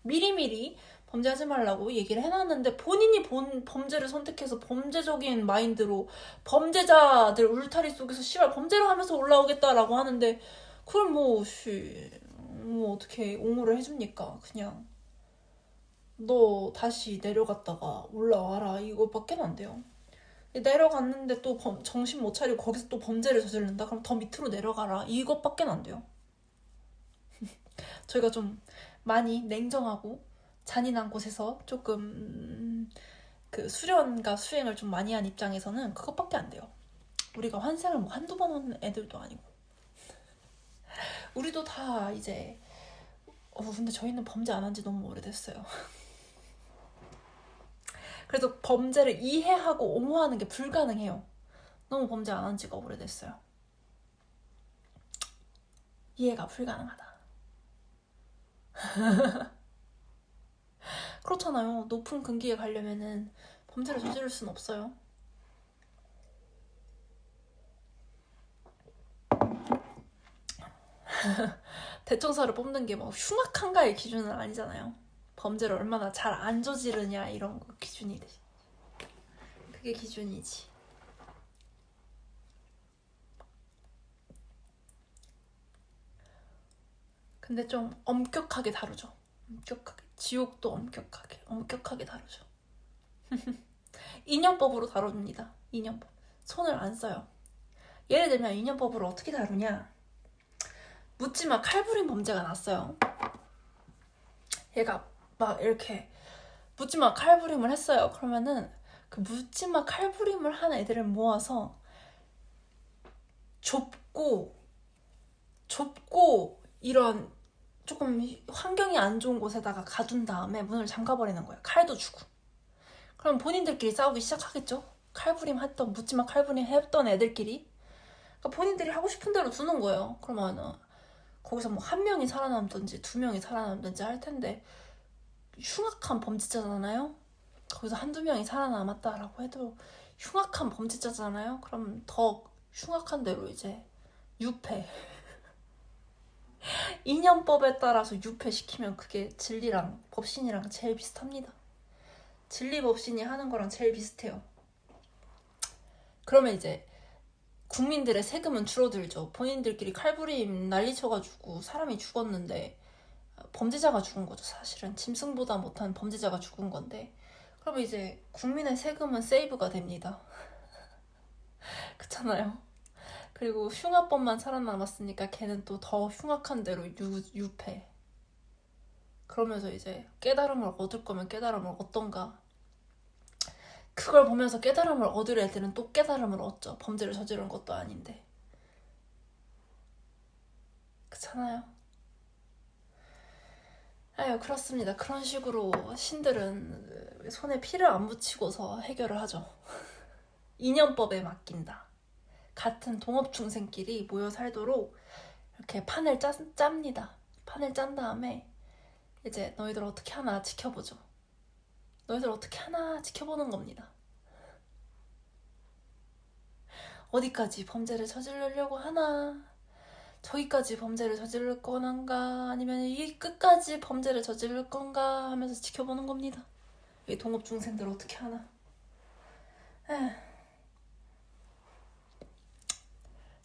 Speaker 1: 미리미리 범죄하지 말라고 얘기를 해놨는데 본인이 범죄를 선택해서 범죄적인 마인드로 범죄자들 울타리 속에서 씨발 범죄를 하면서 올라오겠다라고 하는데 그걸 뭐 어떻게 옹호를 해줍니까? 그냥 너 다시 내려갔다가 올라와라 이거밖에 안 돼요. 내려갔는데 또 정신 못 차리고 거기서 또 범죄를 저지른다? 그럼 더 밑으로 내려가라 이것밖에 안 돼요. 저희가 좀 많이 냉정하고 잔인한 곳에서 조금 그 수련과 수행을 좀 많이 한 입장에서는 그것밖에 안 돼요. 우리가 환생을 뭐 한두 번 하는 애들도 아니고 우리도 다 이제 근데 저희는 범죄 안 한 지 너무 오래됐어요. 그래서 범죄를 이해하고 옹호하는 게 불가능해요. 너무 범죄 안 한 지가 오래됐어요. 이해가 불가능하다. 그렇잖아요. 높은 근기에 가려면은 범죄를 저지를 순 없어요. 대청사를 뽑는 게 막 흉악한가의 기준은 아니잖아요. 범죄를 얼마나 잘 안 저지르냐 이런 거 기준이 돼. 그게 기준이지. 근데 좀 엄격하게 다루죠. 엄격하게. 지옥도 엄격하게 다루죠. 인연법으로 다룹니다. 인연법. 손을 안 써요. 예를 들면 인연법으로 어떻게 다루냐. 묻지마 칼부림 범죄가 났어요. 얘가 막 이렇게 묻지마 칼부림을 했어요. 그러면은 그 묻지마 칼부림을 한 애들을 모아서 좁고 이런 조금 환경이 안 좋은 곳에다가 가둔 다음에 문을 잠가버리는 거예요. 칼도 주고. 그럼 본인들끼리 싸우기 시작하겠죠? 칼부림 했던, 묻지마 칼부림 했던 애들끼리. 그러니까 본인들이 하고 싶은 대로 두는 거예요. 그러면 거기서 뭐 한 명이 살아남든지 두 명이 살아남든지 할 텐데 흉악한 범죄자잖아요? 거기서 한두 명이 살아남았다라고 해도 흉악한 범죄자잖아요? 그럼 더 흉악한 대로 이제 유패. 인연법에 따라서 유패시키면 그게 진리랑 법신이랑 제일 비슷합니다. 진리 법신이 하는 거랑 제일 비슷해요. 그러면 이제 국민들의 세금은 줄어들죠. 본인들끼리 칼부림 난리쳐가지고 사람이 죽었는데 범죄자가 죽은 거죠. 사실은 짐승보다 못한 범죄자가 죽은 건데 그러면 이제 국민의 세금은 세이브가 됩니다. 그렇잖아요. 그리고 흉악범만 살아남았으니까 걔는 또 더 흉악한 대로 유패. 그러면서 이제 깨달음을 얻을 거면 깨달음을 얻던가. 그걸 보면서 깨달음을 얻을 애들은 또 깨달음을 얻죠. 범죄를 저지른 것도 아닌데. 그렇잖아요. 아유, 그렇습니다. 그런 식으로 신들은 손에 피를 안 묻히고서 해결을 하죠. 인연법에 맡긴다. 같은 동업중생끼리 모여 살도록 이렇게 판을 짭니다. 판을 짠 다음에 이제 너희들 어떻게 하나 지켜보죠. 너희들 어떻게 하나 지켜보는 겁니다. 어디까지 범죄를 저지르려고 하나, 저기까지 범죄를 저지를 건가, 아니면 이 끝까지 범죄를 저지를 건가 하면서 지켜보는 겁니다. 이 동업중생들 어떻게 하나.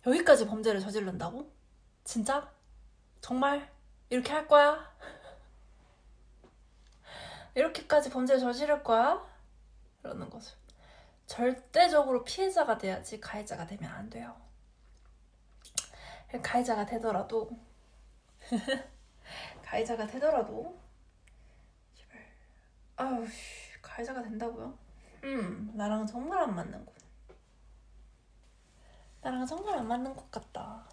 Speaker 1: 여기까지 범죄를 저지른다고? 진짜? 정말? 이렇게 할 거야? 이렇게까지 범죄를 저지를 거야? 이러는 거죠. 절대적으로 피해자가 돼야지 가해자가 되면 안 돼요. 가해자가 되더라도 아우, 가해자가 된다고요? 나랑 정말 안 맞는군. 나랑 정말 안 맞는 것 같다.